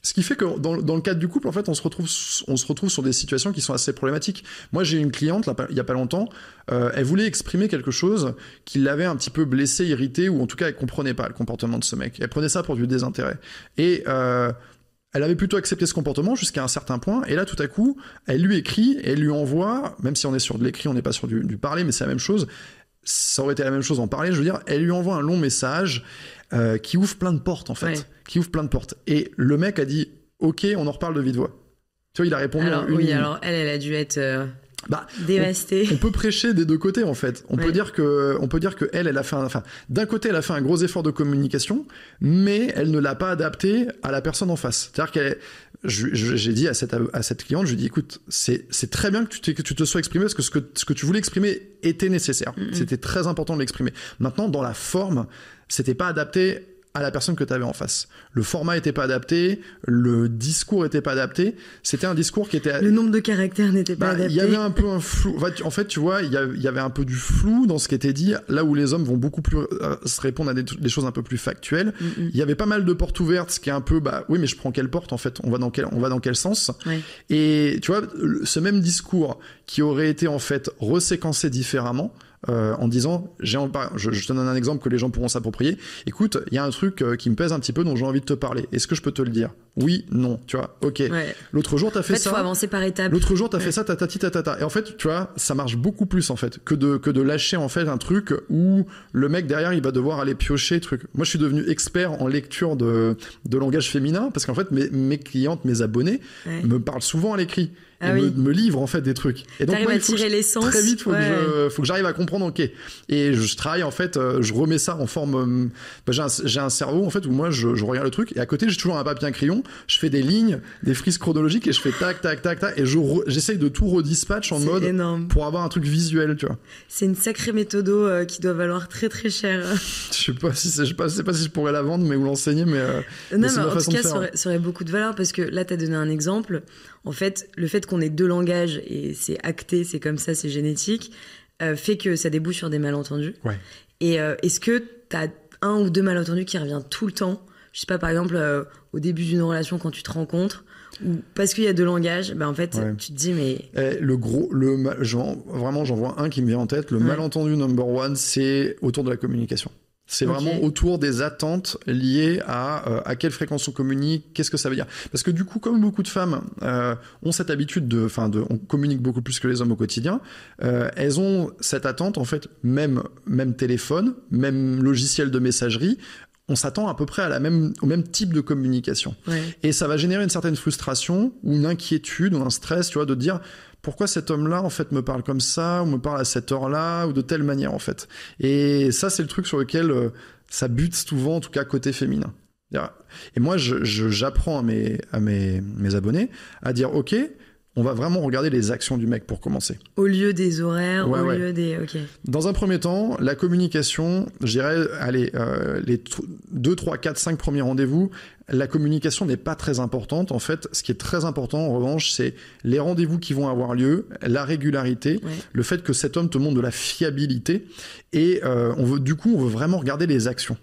ce qui fait que dans le cadre du couple, en fait, on se retrouve sur des situations qui sont assez problématiques. Moi, j'ai une cliente, là, il y a pas longtemps, elle voulait exprimer quelque chose qui l'avait un petit peu blessé, irrité, ou en tout cas, elle comprenait pas le comportement de ce mec. Elle prenait ça pour du désintérêt. Et elle avait plutôt accepté ce comportement jusqu'à un certain point, et là, tout à coup, elle lui écrit, et elle lui envoie, même si on est sur de l'écrit, on n'est pas sur du parler, mais c'est la même chose, ça aurait été la même chose en parler, je veux dire, elle lui envoie un long message qui ouvre plein de portes, en fait. Ouais. Qui ouvre plein de portes. Et le mec a dit « Ok, on en reparle de vive voix ». Tu vois, il a répondu alors, oui, alors elle a dû être dévastée. On peut prêcher des deux côtés, en fait. On peut dire que elle a fait d'un côté, elle a fait un gros effort de communication, mais elle ne l'a pas adapté à la personne en face. C'est-à-dire j'ai dit à cette cliente, je lui ai dit, écoute, c'est très bien que tu te sois exprimé, parce que ce que tu voulais exprimer était nécessaire. C'était très important de l'exprimer. Maintenant, dans la forme, c'était pas adapté à la personne que tu avais en face. Le format était pas adapté, le discours était pas adapté, c'était un discours qui était... Le nombre de caractères n'était pas adapté. Il y avait un peu un flou. En fait, tu vois, il y avait un peu du flou dans ce qui était dit, là où les hommes vont beaucoup plus se répondre à des choses un peu plus factuelles. Il y avait pas mal de portes ouvertes, ce qui est un peu, oui, mais je prends quelle porte, en fait? On va dans quel sens? Ouais. Et tu vois, ce même discours qui aurait été, en fait, reséquencé différemment, en disant, je te donne un exemple que les gens pourront s'approprier. Écoute, il y a un truc qui me pèse un petit peu, dont j'ai envie de te parler. Est-ce que je peux te le dire? Oui, non, tu vois, ok. Ouais. L'autre jour, t'as fait ça. En fait, faut avancer par étapes. L'autre jour, t'as fait ça, tatati. Et en fait, tu vois, ça marche beaucoup plus, en fait, que de lâcher, en fait, un truc où le mec derrière, il va devoir aller piocher truc. Moi, je suis devenu expert en lecture de langage féminin, parce qu'en fait, mes clientes, mes abonnés, me parlent souvent à l'écrit. Et me livre en fait des trucs. Et donc moi, à tirer l'essence. Très vite, faut que j'arrive à comprendre. Ok. Et je travaille en fait, je remets ça en forme. J'ai un cerveau en fait où moi je regarde le truc et à côté j'ai toujours un papier, un crayon. Je fais des lignes, des frises chronologiques et je fais tac tac tac tac et j'essaye de tout redispatch en mode énorme. Pour avoir un truc visuel, tu vois. C'est une sacrée méthodo qui doit valoir très très cher. Je sais pas si je pourrais la vendre, mais ou l'enseigner, mais non, mais en tout cas, ça aurait beaucoup de valeur parce que là, t'as donné un exemple. En fait, le fait qu'on ait deux langages, et c'est acté, c'est comme ça, c'est génétique, fait que ça débouche sur des malentendus. Ouais. Et est-ce que t'as un ou deux malentendus qui reviennent tout le temps? Je sais pas, par exemple, au début d'une relation, quand tu te rencontres, ou parce qu'il y a deux langages, en fait, tu te dis, mais... Vraiment, j'en vois un qui me vient en tête. Le malentendu number one, c'est autour de la communication. C'est vraiment autour des attentes liées à quelle fréquence on communique, qu'est-ce que ça veut dire. Parce que du coup, comme beaucoup de femmes ont cette habitude on communique beaucoup plus que les hommes au quotidien, elles ont cette attente, en fait, même téléphone, même logiciel de messagerie, on s'attend à peu près au même type de communication. Ouais. Et ça va générer une certaine frustration ou une inquiétude ou un stress, tu vois, de dire pourquoi cet homme-là, en fait, me parle comme ça, ou me parle à cette heure-là, ou de telle manière, en fait. Et ça, c'est le truc sur lequel ça bute souvent, en tout cas, côté féminin. Et moi, j'apprends à mes abonnés à dire, OK, on va vraiment regarder les actions du mec pour commencer. Au lieu des horaires, lieu des... OK. Dans un premier temps, la communication, je dirais, les 2, 3, 4, 5 premiers rendez-vous, la communication n'est pas très importante. En fait, ce qui est très important, en revanche, c'est les rendez-vous qui vont avoir lieu, la régularité, le fait que cet homme te montre de la fiabilité. Et on veut vraiment regarder les actions.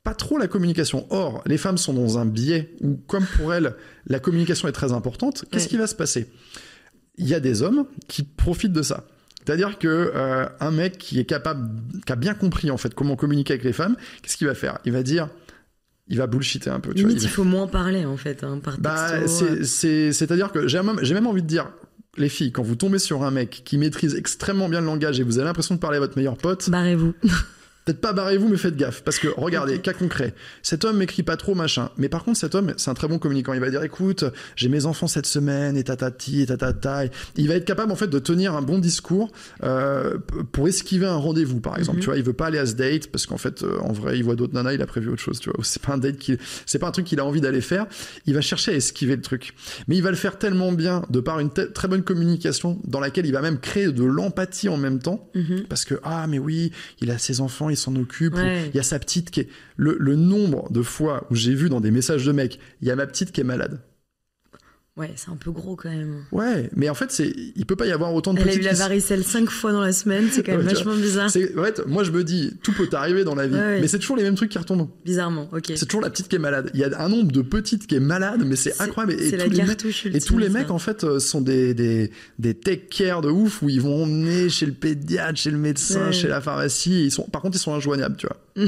Pas trop la communication. Or, les femmes sont dans un biais où, comme pour elles, la communication est très importante. Qu'est-ce qui va se passer? Il y a des hommes qui profitent de ça. C'est-à-dire que un mec qui a bien compris en fait comment communiquer avec les femmes, qu'est-ce qu'il va faire? Il va bullshiter un peu. Limite, il faut moins parler en fait, par texto. C'est-à-dire que j'ai même envie de dire, les filles, quand vous tombez sur un mec qui maîtrise extrêmement bien le langage et vous avez l'impression de parler à votre meilleur pote, barrez-vous. Peut-être pas barrez-vous, mais faites gaffe. Parce que, regardez, cas concret. Cet homme m'écrit pas trop, machin. Mais par contre, cet homme, c'est un très bon communicant. Il va dire, écoute, j'ai mes enfants cette semaine, et tatati, et tatata. Il va être capable, en fait, de tenir un bon discours pour esquiver un rendez-vous, par exemple. Tu vois, il veut pas aller à ce date parce qu'en fait, en vrai, il voit d'autres nanas, il a prévu autre chose, tu vois. C'est pas un date c'est pas un truc qu'il a envie d'aller faire. Il va chercher à esquiver le truc. Mais il va le faire tellement bien, de par une très bonne communication, dans laquelle il va même créer de l'empathie en même temps. Parce que, ah, mais oui, il a ses enfants, il s'en occupe. Ouais. Il y a sa petite qui est... Le nombre de fois où j'ai vu dans des messages de mecs, il y a ma petite qui est malade. Ouais, c'est un peu gros quand même. Ouais, mais en fait, il peut pas y avoir autant de Elle a petites... eu la varicelle 5 fois dans la semaine, c'est quand même vachement bizarre. Ouais, moi je me dis, tout peut arriver dans la vie, mais c'est toujours les mêmes trucs qui retombent. Bizarrement, ok. C'est toujours la petite qui est malade. Il y a un nombre de petites qui est malade, mais c'est incroyable. C'est la cartouche ultime. Et tous les mecs, en fait, sont des take care de ouf, où ils vont emmener chez le pédiatre, chez le médecin, chez la pharmacie. Par contre, ils sont injoignables, tu vois.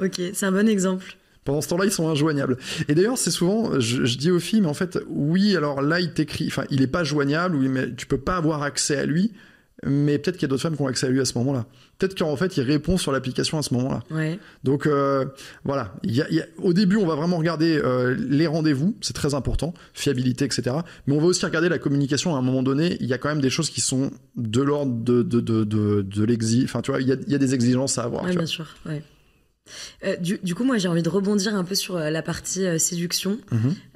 Ok, c'est un bon exemple. Pendant ce temps-là, ils sont injoignables. Et d'ailleurs, c'est souvent, je dis aux filles, mais en fait, oui, alors là, il t'écrit, enfin, il est pas joignable, oui, mais tu peux pas avoir accès à lui, mais peut-être qu'il y a d'autres femmes qui ont accès à lui à ce moment-là. Peut-être qu'en fait, il répond sur l'application à ce moment-là. Ouais. Donc, voilà. Au début, on va vraiment regarder les rendez-vous, c'est très important, fiabilité, etc. Mais on va aussi regarder la communication. À un moment donné, il y a quand même des choses qui sont de l'ordre de l'exigence. Enfin, tu vois, il y a des exigences à avoir. Ouais, bien sûr, ouais. Du coup, moi, j'ai envie de rebondir un peu sur la partie séduction.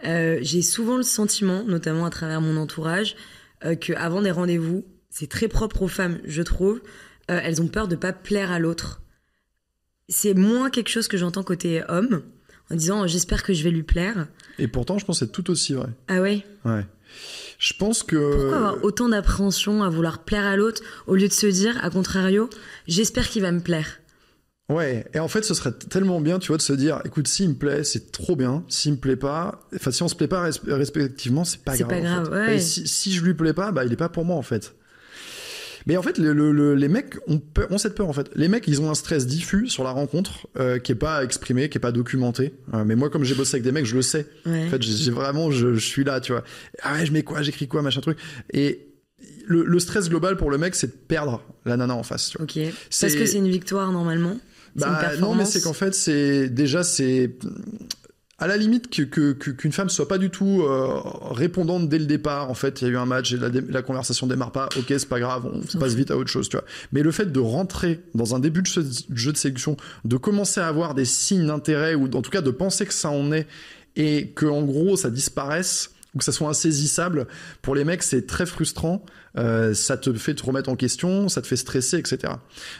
J'ai souvent le sentiment, notamment à travers mon entourage, qu'avant des rendez-vous, c'est très propre aux femmes, je trouve. Elles ont peur de pas plaire à l'autre. C'est moins quelque chose que j'entends côté homme, en disant « j'espère que je vais lui plaire ». Et pourtant, je pense que c'est tout aussi vrai. Ah ouais ? Ouais. Je pense que... Pourquoi avoir autant d'appréhension à vouloir plaire à l'autre, au lieu de se dire, à contrario, « j'espère qu'il va me plaire ». Ouais, et en fait, ce serait tellement bien, tu vois, de se dire, écoute, s'il me plaît, c'est trop bien. S'il me plaît pas, enfin, si on se plaît pas respectivement, c'est pas grave. C'est pas grave, en fait. ouais. Et si je lui plais pas, bah, il est pas pour moi, en fait. Mais en fait, les mecs ont cette peur, en fait. Les mecs, ils ont un stress diffus sur la rencontre, qui est pas exprimé, qui est pas documenté. Mais moi, comme j'ai bossé avec des mecs, je le sais. Ouais. En fait, j'ai vraiment, je suis là, tu vois. Ah ouais, je mets quoi, j'écris quoi, machin truc. Et le stress global pour le mec, c'est de perdre la nana en face, tu vois. Ok. Parce que c'est une victoire, normalement. Bah non, mais c'est qu'en fait, c'est à la limite qu'une femme soit pas du tout répondante dès le départ. En fait, il y a eu un match et la conversation démarre pas. Ok, c'est pas grave, on passe vite à autre chose, tu vois. Mais le fait de rentrer dans un début de jeu de séduction, de commencer à avoir des signes d'intérêt ou en tout cas de penser que ça en est et que en gros ça disparaisse ou que ça soit insaisissable, pour les mecs, c'est très frustrant. Ça te fait te remettre en question, ça te fait stresser, etc.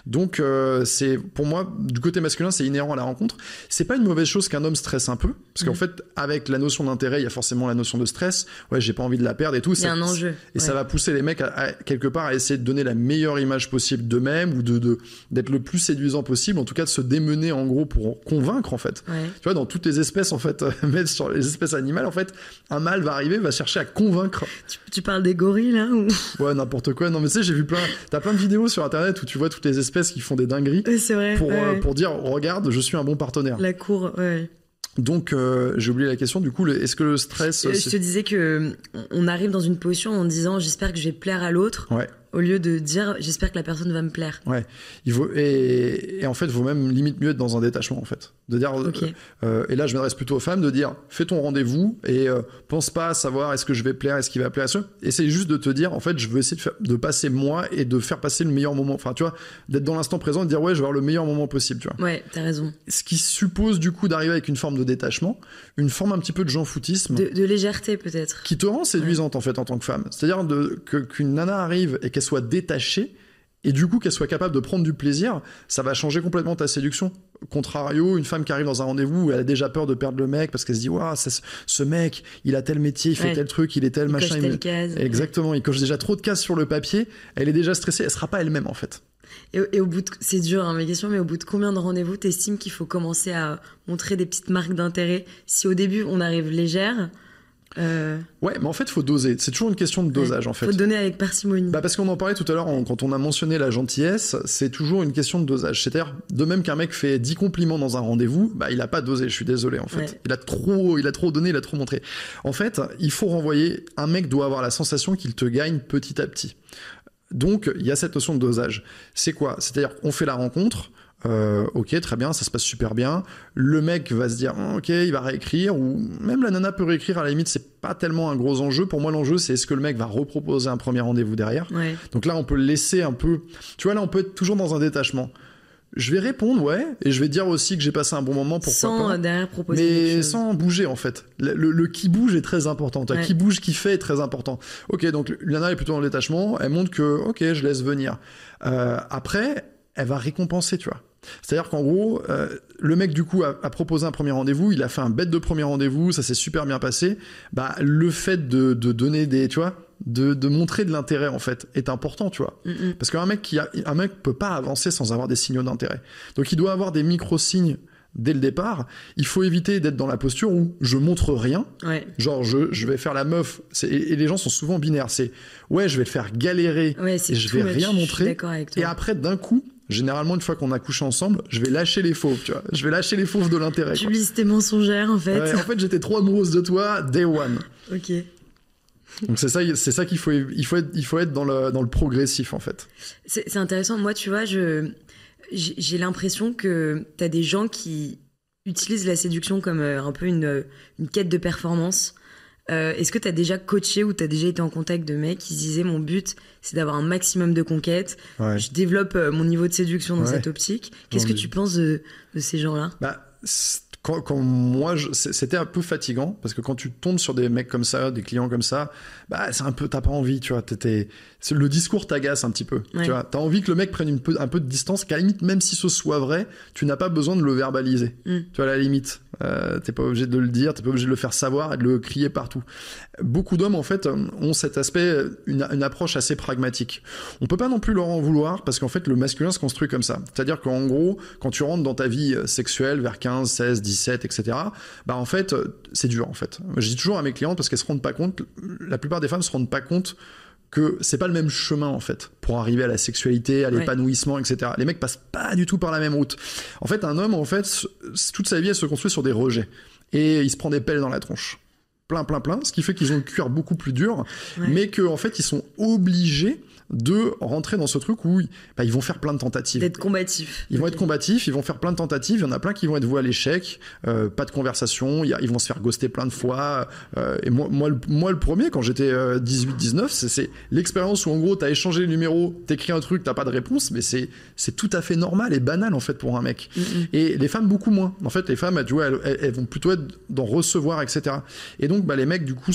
Donc, c'est pour moi, du côté masculin, c'est inhérent à la rencontre. C'est pas une mauvaise chose qu'un homme stresse un peu, parce qu'en fait, avec la notion d'intérêt, il y a forcément la notion de stress. Ouais, j'ai pas envie de la perdre et tout. Il y a un enjeu. Et ça va pousser les mecs à quelque part à essayer de donner la meilleure image possible d'eux-mêmes ou d'être le plus séduisant possible, en tout cas de se démener en gros pour convaincre en fait. Ouais. Tu vois, dans toutes les espèces en fait, même sur les espèces animales en fait, un mâle va chercher à convaincre. Tu parles des gorilles là ou... Ouais, n'importe quoi. Non mais tu sais, j'ai vu t'as plein de vidéos sur internet où tu vois toutes les espèces qui font des dingueries. C'est vrai. Pour dire, regarde, je suis un bon partenaire. La cour, ouais. Donc, j'ai oublié la question. Du coup, est-ce que le stress... Je te disais qu'on arrive dans une position en disant « j'espère que je vais plaire à l'autre ouais. », au lieu de dire « j'espère que la personne va me plaire ». Ouais. Et en fait, il vaut même limite mieux être dans un détachement, en fait. De dire, okay. Et là, je m'adresse plutôt aux femmes, de dire « fais ton rendez-vous et pense pas à savoir est-ce que je vais plaire, est-ce qu'il va plaire à ceux. » Essaye juste de te dire, en fait, je veux essayer de passer moi et de faire passer le meilleur moment. Enfin, tu vois, d'être dans l'instant présent et de dire « ouais, je vais avoir le meilleur moment possible », tu vois. Ouais, t'as raison. Ce qui suppose, du coup, d'arriver avec une forme de détachement, une forme un petit peu de jean-foutisme. De légèreté, peut-être. Qui te rend séduisante, en fait, en tant que femme. C'est-à-dire qu'une nana arrive et qu'elle soit détachée, et du coup qu'elle soit capable de prendre du plaisir, ça va changer complètement ta séduction. Contrario, une femme qui arrive dans un rendez-vous où elle a déjà peur de perdre le mec parce qu'elle se dit waouh, ce mec, il a tel métier, il fait tel truc, il est tel machin. Coche telle case. Exactement, il coche déjà trop de cases sur le papier, elle est déjà stressée, elle sera pas elle-même en fait. Et au bout de... C'est dur hein, mes questions, mais au bout de combien de rendez-vous t'estimes qu'il faut commencer à montrer des petites marques d'intérêt? Si au début on arrive légère... Ouais, mais en fait, faut doser. C'est toujours une question de dosage, en fait. Faut donner avec parcimonie. Parce qu'on en parlait tout à l'heure, quand on a mentionné la gentillesse, c'est toujours une question de dosage. C'est-à-dire, de même qu'un mec fait 10 compliments dans un rendez-vous, il a pas dosé, je suis désolé, en fait. Ouais. Il a trop donné, il a trop montré. En fait, il faut renvoyer. Un mec doit avoir la sensation qu'il te gagne petit à petit. Donc, il y a cette notion de dosage. C'est quoi? C'est-à-dire qu'on fait la rencontre, ok, très bien, ça se passe super bien. Le mec va se dire, ok, il va réécrire, ou même la nana peut réécrire, à la limite, c'est pas tellement un gros enjeu. Pour moi, l'enjeu, c'est est-ce que le mec va reproposer un premier rendez-vous derrière. Ouais. Donc là, on peut le laisser un peu... Tu vois, là, on peut être toujours dans un détachement. Je vais répondre, ouais, et je vais dire aussi que j'ai passé un bon moment, pourquoi sans pas. derrière proposer mais quelque chose. sans bouger, en fait. Le qui bouge est très important. Ouais. Qui bouge, qui fait est très important. Ok, donc Lana est plutôt dans le détachement, elle montre que, ok, je laisse venir. Après, elle va récompenser, tu vois. C'est-à-dire qu'en gros, le mec, du coup, a proposé un premier rendez-vous, il a fait un bête de premier rendez-vous, ça s'est super bien passé. Bah, le fait de donner des, tu vois, de montrer de l'intérêt, en fait, est important, tu vois. Parce qu'un mec peut pas avancer sans avoir des signaux d'intérêt. Donc, il doit avoir des micro-signes dès le départ. Il faut éviter d'être dans la posture où je montre rien. Ouais. Genre, je vais faire la meuf. Et les gens sont souvent binaires. C'est, ouais, je vais le faire galérer et je vais rien montrer. Et après, d'un coup, généralement, une fois qu'on a couché ensemble, je vais lâcher les fauves, tu vois. Je vais lâcher les fauves de l'intérêt. Publicité mensongère, en fait. Ouais, en fait, j'étais trop amoureuse de toi, day one. Ok. Donc c'est ça qu'il faut être dans le progressif, en fait. C'est intéressant. Moi, tu vois, j'ai l'impression que t'as des gens qui utilisent la séduction comme un peu une quête de performance. Est-ce que t'as déjà coaché ou t'as déjà été en contact de mecs qui se disaient mon but c'est d'avoir un maximum de conquêtes, ouais. Je développe mon niveau de séduction dans cette optique. Qu'est-ce que tu penses de ces gens-là? Quand moi, c'était un peu fatigant parce que quand tu tombes sur des mecs comme ça, des clients comme ça, bah c'est un peu, t'as pas envie, tu vois. Le discours t'agace un petit peu. Ouais. Tu vois, t'as envie que le mec prenne un peu de distance, qu'à la limite, même si ce soit vrai, tu n'as pas besoin de le verbaliser. Tu vois, à la limite, t'es pas obligé de le dire, t'es pas obligé de le faire savoir et de le crier partout. Beaucoup d'hommes, en fait, ont cet aspect, une approche assez pragmatique. On peut pas non plus leur en vouloir parce qu'en fait, le masculin se construit comme ça. C'est-à-dire qu'en gros, quand tu rentres dans ta vie sexuelle vers 15, 16, 17, etc., bah en fait, c'est dur, en fait. Je dis toujours à mes clientes parce qu'elles se rendent pas compte, la plupart des femmes se rendent pas compte que c'est pas le même chemin, en fait, pour arriver à la sexualité, à l'épanouissement, etc. Les mecs passent pas du tout par la même route. En fait, un homme, en fait, toute sa vie, elle se construit sur des rejets. Et il se prend des pelles dans la tronche. Plein, ce qui fait qu'ils ont le cuir beaucoup plus dur, mais qu'en fait, ils sont obligés de rentrer dans ce truc où ils vont faire plein de tentatives. D'être combatifs. Ils vont être combatifs, ils vont faire plein de tentatives, il y en a plein qui vont être voués à l'échec, pas de conversation, ils vont se faire ghoster plein de fois. Et moi, le premier, quand j'étais 18-19, c'est l'expérience où en gros, t'as échangé les numéros, t'écris un truc, t'as pas de réponse, mais c'est tout à fait normal et banal en fait pour un mec. Et les femmes, beaucoup moins. En fait, les femmes, tu vois, elles vont plutôt être dans recevoir, etc. Et donc, les mecs, du coup,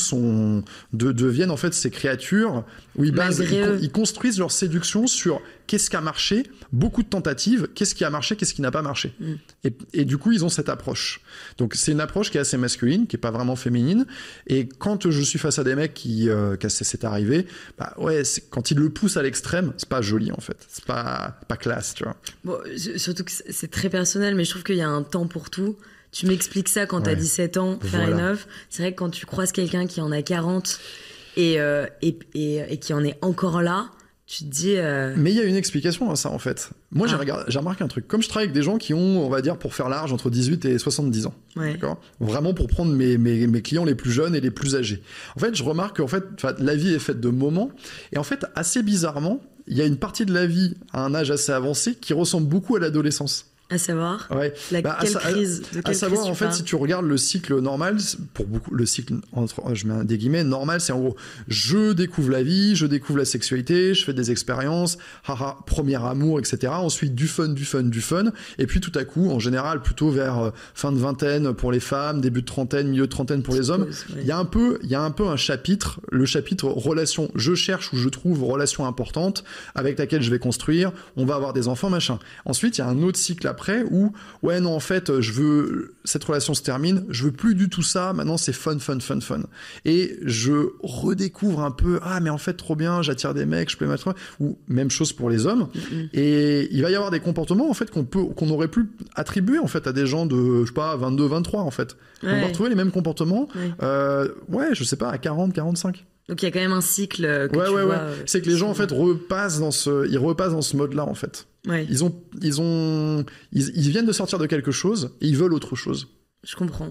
deviennent en fait ces créatures où ils construisent leur séduction sur qu'est-ce qui a marché, beaucoup de tentatives, qu'est-ce qui a marché, qu'est-ce qui n'a pas marché. Et du coup, ils ont cette approche. Donc, c'est une approche qui est assez masculine, qui est pas vraiment féminine. Et quand je suis face à des mecs qui c'est arrivé, quand ils le poussent à l'extrême, c'est pas joli, en fait. C'est pas classe, tu vois. Bon, surtout que c'est très personnel, mais je trouve qu'il y a un temps pour tout. Tu m'expliques ça quand t'as 17 ans, faire une œuvre. C'est vrai que quand tu croises quelqu'un qui en a 40 et qui en est encore là, tu te dis... Mais il y a une explication à ça, en fait. Moi, j'ai remarqué un truc. Comme je travaille avec des gens qui ont, on va dire, pour faire large, entre 18 et 70 ans. D'accord ? Vraiment pour prendre mes clients les plus jeunes et les plus âgés. En fait, je remarque qu'en fait, la vie est faite de moments. Et en fait, assez bizarrement, il y a une partie de la vie à un âge assez avancé qui ressemble beaucoup à l'adolescence. À savoir quelle crise de quelle à savoir, crise en fait, si tu regardes le cycle normal, pour beaucoup, le cycle, je mets des guillemets, normal, c'est en gros, je découvre la vie, je découvre la sexualité, je fais des expériences, premier amour, etc. Ensuite, du fun, et puis tout à coup, en général, plutôt vers fin de vingtaine pour les femmes, début de trentaine, milieu de trentaine pour les hommes, il y a un peu un chapitre, le chapitre relation, je cherche ou je trouve relation importante avec laquelle je vais construire, on va avoir des enfants, machin. Ensuite, il y a un autre cycle après où en fait cette relation se termine, je veux plus du tout ça, maintenant c'est fun et je redécouvre un peu mais en fait trop bien, j'attire des mecs, je peux mettre, ou même chose pour les hommes. Et il va y avoir des comportements en fait qu'on aurait pu attribuer en fait à des gens de 22 23 en fait. On va retrouver les mêmes comportements je sais pas à 40 45. Donc il y a quand même un cycle que tu vois, c'est que les gens en fait repassent dans ce mode-là en fait. Ils viennent de sortir de quelque chose et ils veulent autre chose. Je comprends.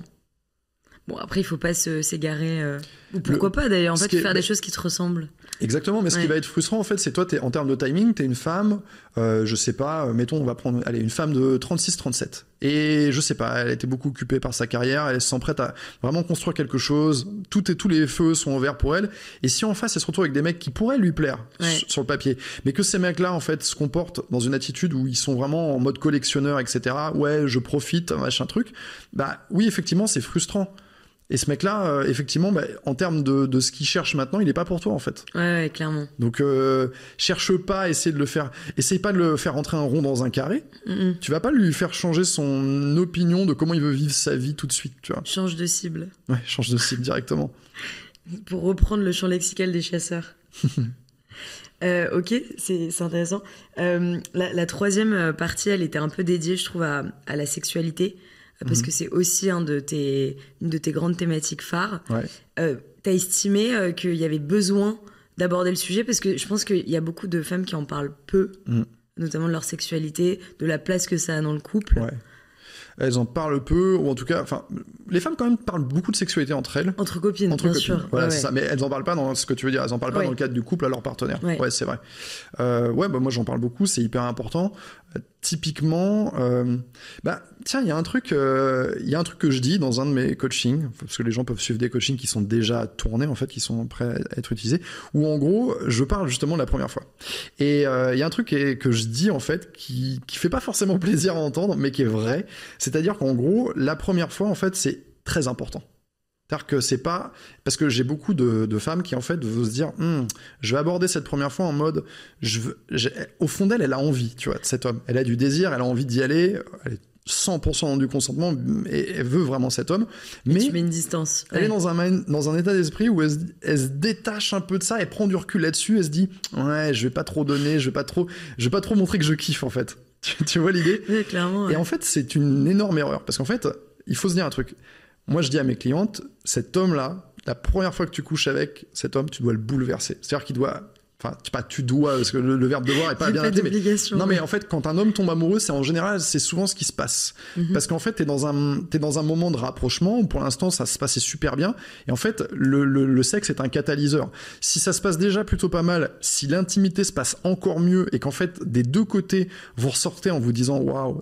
Bon, après il faut pas s'égarer Ou pourquoi pas d'ailleurs, en fait, faire des choses qui te ressemblent. Exactement, mais ce qui va être frustrant, en fait, c'est toi, en termes de timing, t'es une femme, je sais pas, mettons, on va prendre, allez, une femme de 36-37. Et je sais pas, elle était beaucoup occupée par sa carrière, elle se sent prête à vraiment construire quelque chose, tous les feux sont ouverts pour elle. Et si en face, elle se retrouve avec des mecs qui pourraient lui plaire sur le papier, mais que ces mecs-là, en fait, se comportent dans une attitude où ils sont vraiment en mode collectionneur, etc. Ouais, je profite, machin truc. Bah oui, effectivement, c'est frustrant. Et ce mec-là, effectivement, en termes de ce qu'il cherche maintenant, il est pas pour toi, en fait. Ouais, clairement. Donc, cherche pas, essaye pas de le faire rentrer un rond dans un carré. Tu vas pas lui faire changer son opinion de comment il veut vivre sa vie tout de suite, tu vois. Change de cible. Ouais, change de cible directement. Pour reprendre le champ lexical des chasseurs. Ok, c'est intéressant. La troisième partie, elle était un peu dédiée, je trouve, à la sexualité. Parce que c'est aussi une de tes grandes thématiques phares. Ouais. T'as estimé qu'il y avait besoin d'aborder le sujet parce que je pense qu'il y a beaucoup de femmes qui en parlent peu, notamment de leur sexualité, de la place que ça a dans le couple. Ouais. Elles en parlent peu, ou en tout cas, les femmes quand même parlent beaucoup de sexualité entre elles. Entre copines, bien sûr. Voilà, c'est ça. Mais elles en parlent pas dans ce que tu veux dire. Elles en parlent pas dans le cadre du couple à leur partenaire. Ouais, c'est vrai. Moi j'en parle beaucoup, c'est hyper important. Typiquement, tiens, il y a un truc que je dis dans un de mes coachings, parce que les gens peuvent suivre des coachings qui sont déjà tournés, en fait, qui sont prêts à être utilisés, où en gros, je parle justement de la première fois. Et il y a un truc que je dis, en fait, qui fait pas forcément plaisir à entendre, mais qui est vrai. C'est-à-dire qu'en gros, la première fois, en fait, c'est très important. C'est-à-dire que c'est pas... Parce que j'ai beaucoup de femmes qui, en fait, vont se dire je vais aborder cette première fois en mode... Au fond d'elle, elle a envie, tu vois, de cet homme. Elle a du désir, elle a envie d'y aller, elle est 100% dans du consentement, et elle veut vraiment cet homme. Mais tu mets une distance. Elle est dans un état d'esprit où elle se détache un peu de ça, elle prend du recul là-dessus, elle se dit ouais, je vais pas trop donner, je vais pas trop montrer que je kiffe, en fait. Tu vois l'idée ? Oui, clairement. Ouais. Et en fait, c'est une énorme erreur. Parce qu'en fait, il faut se dire un truc. Moi, je dis à mes clientes, cet homme-là, la première fois que tu couches avec cet homme, tu dois le bouleverser. C'est-à-dire qu'il doit... Enfin, tu dois, parce que le verbe devoir est pas bien noté. Non, mais en fait, quand un homme tombe amoureux, en général, c'est souvent ce qui se passe. Parce qu'en fait, t'es dans un moment de rapprochement où pour l'instant, ça se passait super bien. Et en fait, le sexe est un catalyseur. Si ça se passe déjà plutôt pas mal, si l'intimité se passe encore mieux et qu'en fait, des deux côtés, vous ressortez en vous disant waouh,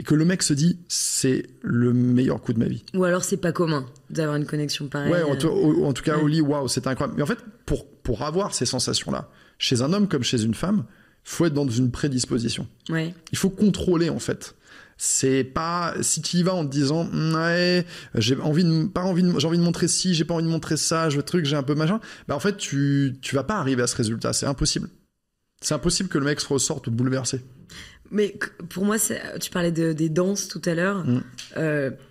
et que le mec se dit c'est le meilleur coup de ma vie. Ou alors, c'est pas commun d'avoir une connexion pareille. Ouais, en tout cas, au lit, waouh, c'est incroyable. Mais en fait, pour avoir ces sensations-là, chez un homme comme chez une femme, faut être dans une prédisposition. Ouais. Il faut contrôler, en fait. C'est pas si tu y vas en te disant ouais, j'ai envie de montrer ci, j'ai pas envie de montrer ça, je veux truc, j'ai un peu machin. En fait, tu vas pas arriver à ce résultat, c'est impossible. C'est impossible que le mec se ressorte bouleversé. Mais pour moi, tu parlais des danses tout à l'heure.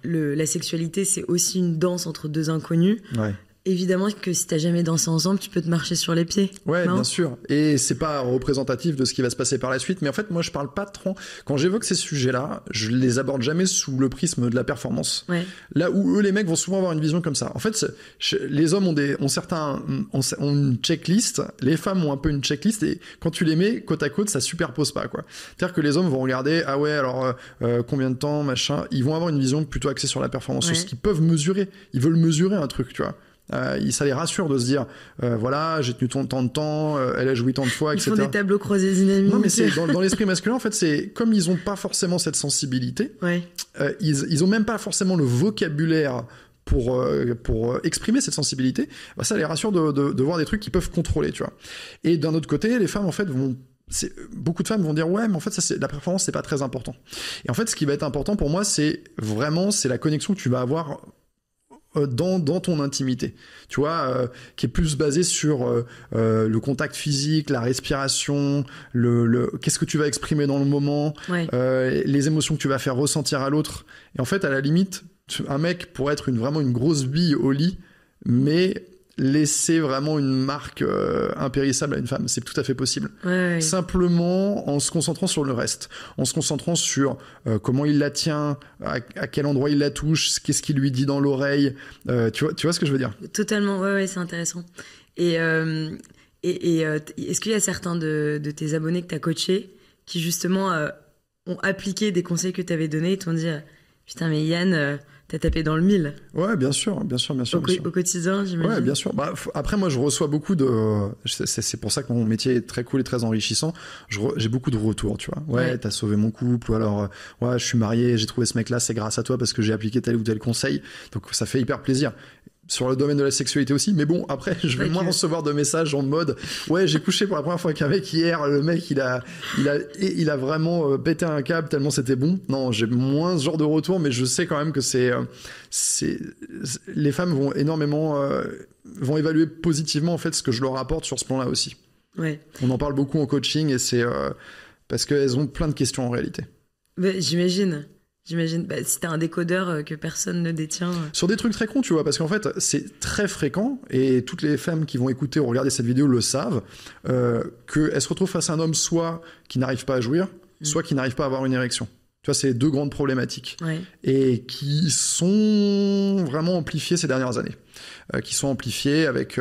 La sexualité, c'est aussi une danse entre deux inconnus. Ouais. Évidemment que si t'as jamais dansé ensemble, tu peux te marcher sur les pieds. Ouais, bien sûr. Et c'est pas représentatif de ce qui va se passer par la suite. Mais en fait, moi, je parle pas trop. Quand j'évoque ces sujets-là, je les aborde jamais sous le prisme de la performance. Ouais. Là où eux, les mecs, vont souvent avoir une vision comme ça. En fait, les hommes ont une checklist. Les femmes ont un peu une checklist. Et quand tu les mets côte à côte, ça superpose pas, quoi. C'est-à-dire que les hommes vont regarder, ah ouais, alors, combien de temps, machin. Ils vont avoir une vision plutôt axée sur la performance. Sur ce qu'ils peuvent mesurer. Ils veulent mesurer un truc, tu vois. Ça les rassure de se dire voilà, j'ai tenu tant de temps, elle a joui tant de fois, etc. Ils font des tableaux croisés dynamiques. Non, mais c'est dans l'esprit masculin, en fait, c'est comme ils ont pas forcément cette sensibilité, ils ont même pas forcément le vocabulaire pour exprimer cette sensibilité, ça les rassure de voir des trucs qu'ils peuvent contrôler, tu vois. Et d'un autre côté, les femmes, en fait, beaucoup de femmes vont dire ouais, mais en fait, la performance, c'est pas très important. Et en fait, ce qui va être important pour moi, c'est la connexion que tu vas avoir dans ton intimité, tu vois, qui est plus basée sur le contact physique, la respiration, qu'est-ce que tu vas exprimer dans le moment, les émotions que tu vas faire ressentir à l'autre. Et en fait, à la limite, un mec pourrait être vraiment une grosse bille au lit, mais laisser vraiment une marque impérissable à une femme, c'est tout à fait possible. Simplement en se concentrant sur le reste, en se concentrant sur comment il la tient, à quel endroit il la touche, qu'est-ce qu'il lui dit dans l'oreille, tu vois ce que je veux dire? Totalement, ouais, c'est intéressant. Et est-ce qu'il y a certains de tes abonnés que tu as coachés qui justement ont appliqué des conseils que tu avais donnés et t'ont dit putain mais Yann, t'as tapé dans le mille. Ouais, bien sûr. Au quotidien, j'imagine. Ouais, bien sûr. Après, moi, je reçois beaucoup de... C'est pour ça que mon métier est très cool et très enrichissant. J'ai beaucoup de retours, tu vois. Ouais, t'as sauvé mon couple, ou alors, ouais, je suis marié, j'ai trouvé ce mec-là, c'est grâce à toi parce que j'ai appliqué tel ou tel conseil. Donc, ça fait hyper plaisir. Sur le domaine de la sexualité aussi, mais bon, après, je vais moins recevoir de messages en mode ouais, j'ai couché pour la première fois avec un mec hier, le mec il a vraiment pété un câble tellement c'était bon. Non, j'ai moins ce genre de retour, mais je sais quand même que les femmes vont énormément vont évaluer positivement en fait ce que je leur apporte sur ce plan-là aussi. Ouais. On en parle beaucoup en coaching et c'est parce qu'elles ont plein de questions en réalité. J'imagine. Si t'as un décodeur que personne ne détient. Sur des trucs très cons, tu vois, parce qu'en fait, c'est très fréquent, et toutes les femmes qui vont écouter ou regarder cette vidéo le savent, qu'elles se retrouvent face à un homme soit qui n'arrive pas à jouir, soit qui n'arrive pas à avoir une érection. Tu vois, c'est les deux grandes problématiques. Ouais. Et qui sont vraiment amplifiées ces dernières années. Qui sont amplifiées avec...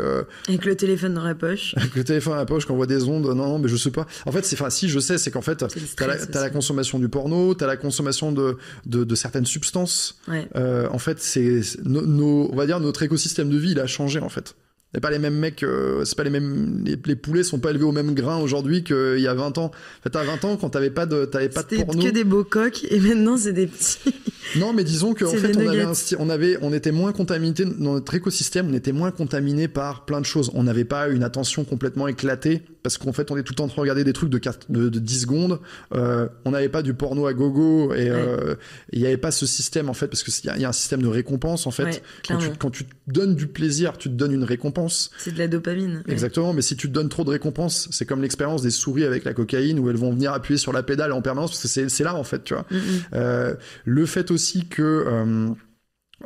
Avec le téléphone dans la poche. Avec le téléphone dans la poche, qu'on voit des ondes, non, mais je sais pas. En fait, si, je sais, c'est qu'en fait, t'as la consommation du porno, t'as la consommation de certaines substances. Ouais. En fait, on va dire, notre écosystème de vie, il a changé, en fait. C'est pas les mêmes mecs, c'est pas les mêmes. Les poulets sont pas élevés au même grain aujourd'hui qu'il y a 20 ans. En fait, à 20 ans, quand t'avais pas de porno. C'était que des beaux coqs, et maintenant c'est des petits. Non, mais disons qu'en fait, on était moins contaminé dans notre écosystème, on était moins contaminé par plein de choses. On n'avait pas une attention complètement éclatée, parce qu'en fait, on est tout le temps en train de regarder des trucs de 10 secondes. On n'avait pas du porno à gogo, et il n'y avait pas ce système, en fait, parce qu'il y a un système de récompense, en fait. Ouais, quand tu te donnes du plaisir, tu te donnes une récompense. C'est de la dopamine. Exactement, mais si tu te donnes trop de récompenses, c'est comme l'expérience des souris avec la cocaïne, où elles vont venir appuyer sur la pédale en permanence, parce que c'est là, en fait, tu vois. Le fait aussi que...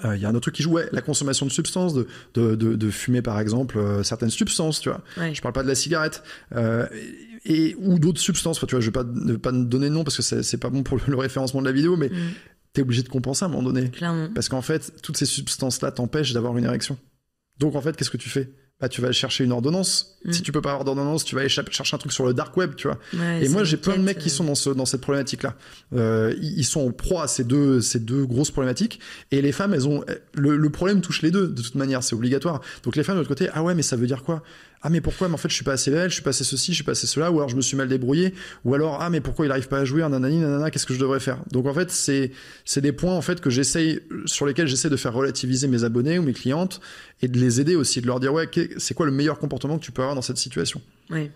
y a un autre truc qui joue, la consommation de substances, de fumer par exemple certaines substances, tu vois. Ouais. Je parle pas de la cigarette, ou d'autres substances. Tu vois, je vais pas donner de nom parce que c'est pas bon pour le référencement de la vidéo, mais t'es obligé de compenser à un moment donné. Clairement. Parce qu'en fait, toutes ces substances-là t'empêchent d'avoir une érection. Donc en fait, qu'est-ce que tu fais ? Tu vas chercher une ordonnance. Si tu peux pas avoir d'ordonnance, tu vas aller chercher un truc sur le dark web, tu vois. Ouais, et moi, j'ai plein de mecs qui sont dans cette problématique-là. Ils sont en proie à ces deux grosses problématiques. Et les femmes, elles ont le problème touche les deux. De toute manière, c'est obligatoire. Donc les femmes de l'autre côté, ah ouais, mais ça veut dire quoi ? Ah mais pourquoi ? Mais en fait, je suis pas assez belle, je suis pas assez ceci, je suis pas assez cela, ou alors je me suis mal débrouillé, ou alors ah mais pourquoi il arrive pas à jouer, nanani, nanana, qu'est-ce que je devrais faire ? Donc en fait, c'est des points en fait sur lesquels j'essaie de faire relativiser mes abonnés ou mes clientes et de les aider aussi, de leur dire ouais, c'est quoi le meilleur comportement que tu peux avoir dans cette situation ? Ouais.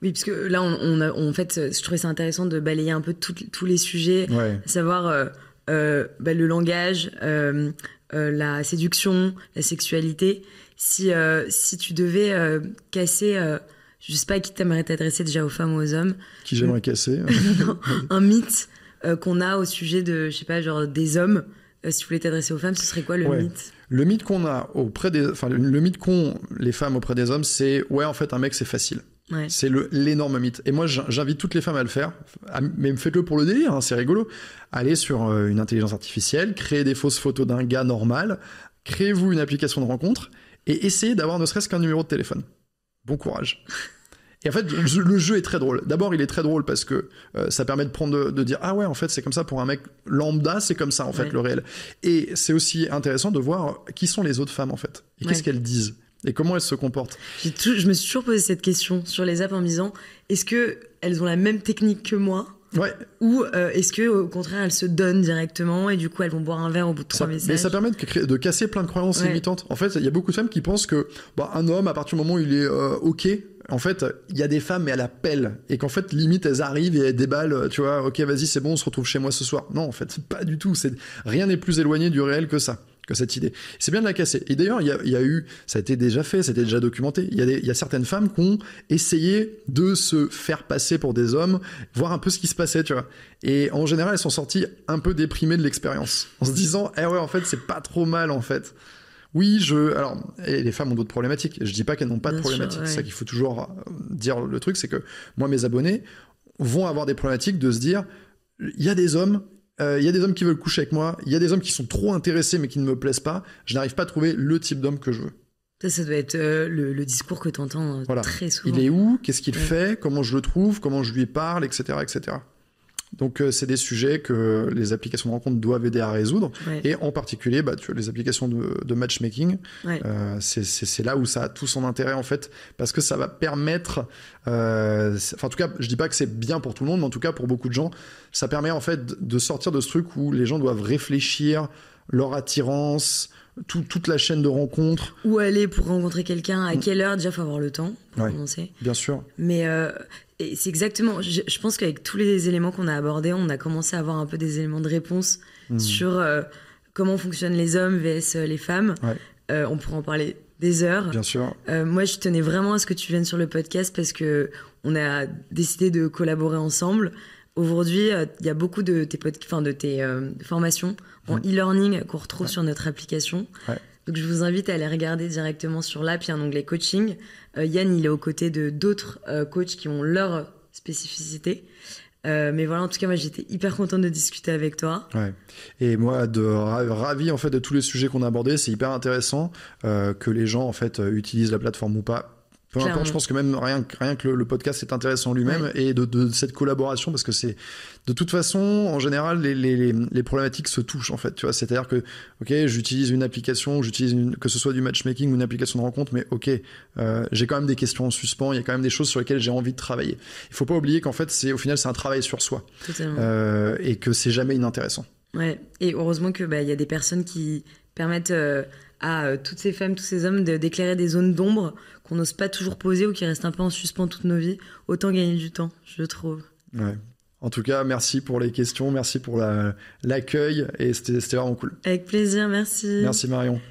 Oui, parce que là, en fait, je trouvais ça intéressant de balayer un peu tous les sujets, à savoir le langage, la séduction, la sexualité. Si tu devais casser, je sais pas à qui t'aimerais t'adresser déjà, aux femmes ou aux hommes. Qui j'aimerais casser non, un mythe qu'on a au sujet de, je sais pas, genre des hommes. Si tu voulais t'adresser aux femmes, ce serait quoi le mythe ? Le mythe qu'on a le mythe qu'ont les femmes auprès des hommes, c'est en fait un mec c'est facile. Ouais. C'est l'énorme mythe. Et moi, j'invite toutes les femmes à le faire. Mais faites-le pour le délire, hein, c'est rigolo. Allez sur une intelligence artificielle, créez des fausses photos d'un gars normal, créez-vous une application de rencontre et essayez d'avoir ne serait-ce qu'un numéro de téléphone. Bon courage. Et en fait, le jeu est très drôle. D'abord, il est très drôle parce que ça permet de dire ah ouais, en fait, c'est comme ça pour un mec lambda, c'est comme ça en fait le réel. Et c'est aussi intéressant de voir qui sont les autres femmes en fait et qu'est-ce qu'elles disent. Et comment elles se comportent ? Je me suis toujours posé cette question sur les apps en me disant, est-ce qu'elles ont la même technique que moi ? Ouais. Ou est-ce qu'au contraire, elles se donnent directement et du coup, elles vont boire un verre au bout de 3 messages ? Mais ça permet de casser plein de croyances limitantes. En fait, il y a beaucoup de femmes qui pensent que un homme, à partir du moment où il est OK, en fait, il y a des femmes, mais à la pelle. Et qu'en fait, limite, elles arrivent et elles déballent, tu vois, OK, vas-y, c'est bon, on se retrouve chez moi ce soir. Non, en fait, pas du tout. Rien n'est plus éloigné du réel que ça. Que cette idée. C'est bien de la casser. Et d'ailleurs, il y a eu, ça a été déjà fait, ça a été déjà documenté, il y a certaines femmes qui ont essayé de se faire passer pour des hommes, voir un peu ce qui se passait, tu vois. Et en général, elles sont sorties un peu déprimées de l'expérience, en se disant, en fait, c'est pas trop mal, en fait. Oui, alors, et les femmes ont d'autres problématiques. Je dis pas qu'elles n'ont pas de problématiques. C'est ça qu'il faut toujours dire. Le truc, c'est que moi, mes abonnés vont avoir des problématiques de se dire, il y a des hommes qui veulent coucher avec moi, il y a des hommes qui sont trop intéressés mais qui ne me plaisent pas, je n'arrive pas à trouver le type d'homme que je veux. Ça doit être le discours que tu entends très souvent. Il est où ? Qu'est-ce qu'il fait ? Comment je le trouve ? Comment je lui parle ? Etc. etc. Donc c'est des sujets que les applications de rencontre doivent aider à résoudre. Ouais. Et en particulier, tu vois, les applications de matchmaking, Ouais. c'est là où ça a tout son intérêt en fait, parce que ça va permettre, en tout cas, je dis pas que c'est bien pour tout le monde, mais en tout cas pour beaucoup de gens, ça permet en fait de sortir de ce truc où les gens doivent réfléchir leur attirance, toute la chaîne de rencontres. Où aller pour rencontrer quelqu'un, à quelle heure, déjà il faut avoir le temps pour commencer. Bien sûr. Mais et c'est exactement, je pense qu'avec tous les éléments qu'on a abordés, on a commencé à avoir un peu des éléments de réponse sur comment fonctionnent les hommes vs les femmes. Ouais. On pourrait en parler des heures. Bien sûr. Moi, je tenais vraiment à ce que tu viennes sur le podcast parce que on a décidé de collaborer ensemble. Aujourd'hui, il y a beaucoup de tes formations en e-learning qu'on retrouve sur notre application. Ouais. Donc, je vous invite à aller regarder directement sur l'app. Il y a un onglet coaching. Yann, il est aux côtés de d'autres coachs qui ont leur spécificité. Mais voilà, en tout cas, moi, j'étais hyper contente de discuter avec toi. Ouais. Et moi, ravi en fait de tous les sujets qu'on a abordés. C'est hyper intéressant que les gens en fait utilisent la plateforme ou pas. Peu importe, je pense que même rien que le podcast est intéressant lui-même, ouais. Et de cette collaboration, parce que c'est de toute façon, en général, les problématiques se touchent en fait. Tu vois, c'est-à-dire que j'utilise une application, que ce soit du matchmaking ou une application de rencontre, mais j'ai quand même des questions en suspens. Il y a quand même des choses sur lesquelles j'ai envie de travailler. Il faut pas oublier qu'en fait, au final, c'est un travail sur soi, et que c'est jamais inintéressant. Ouais. Et heureusement que y a des personnes qui permettent à toutes ces femmes, tous ces hommes d'éclairer des zones d'ombre qu'on n'ose pas toujours poser ou qui restent un peu en suspens toute nos vies. Autant gagner du temps, je trouve. Ouais. En tout cas, merci pour les questions, merci pour l'accueil et c'était vraiment cool. Avec plaisir, merci. Merci Marion.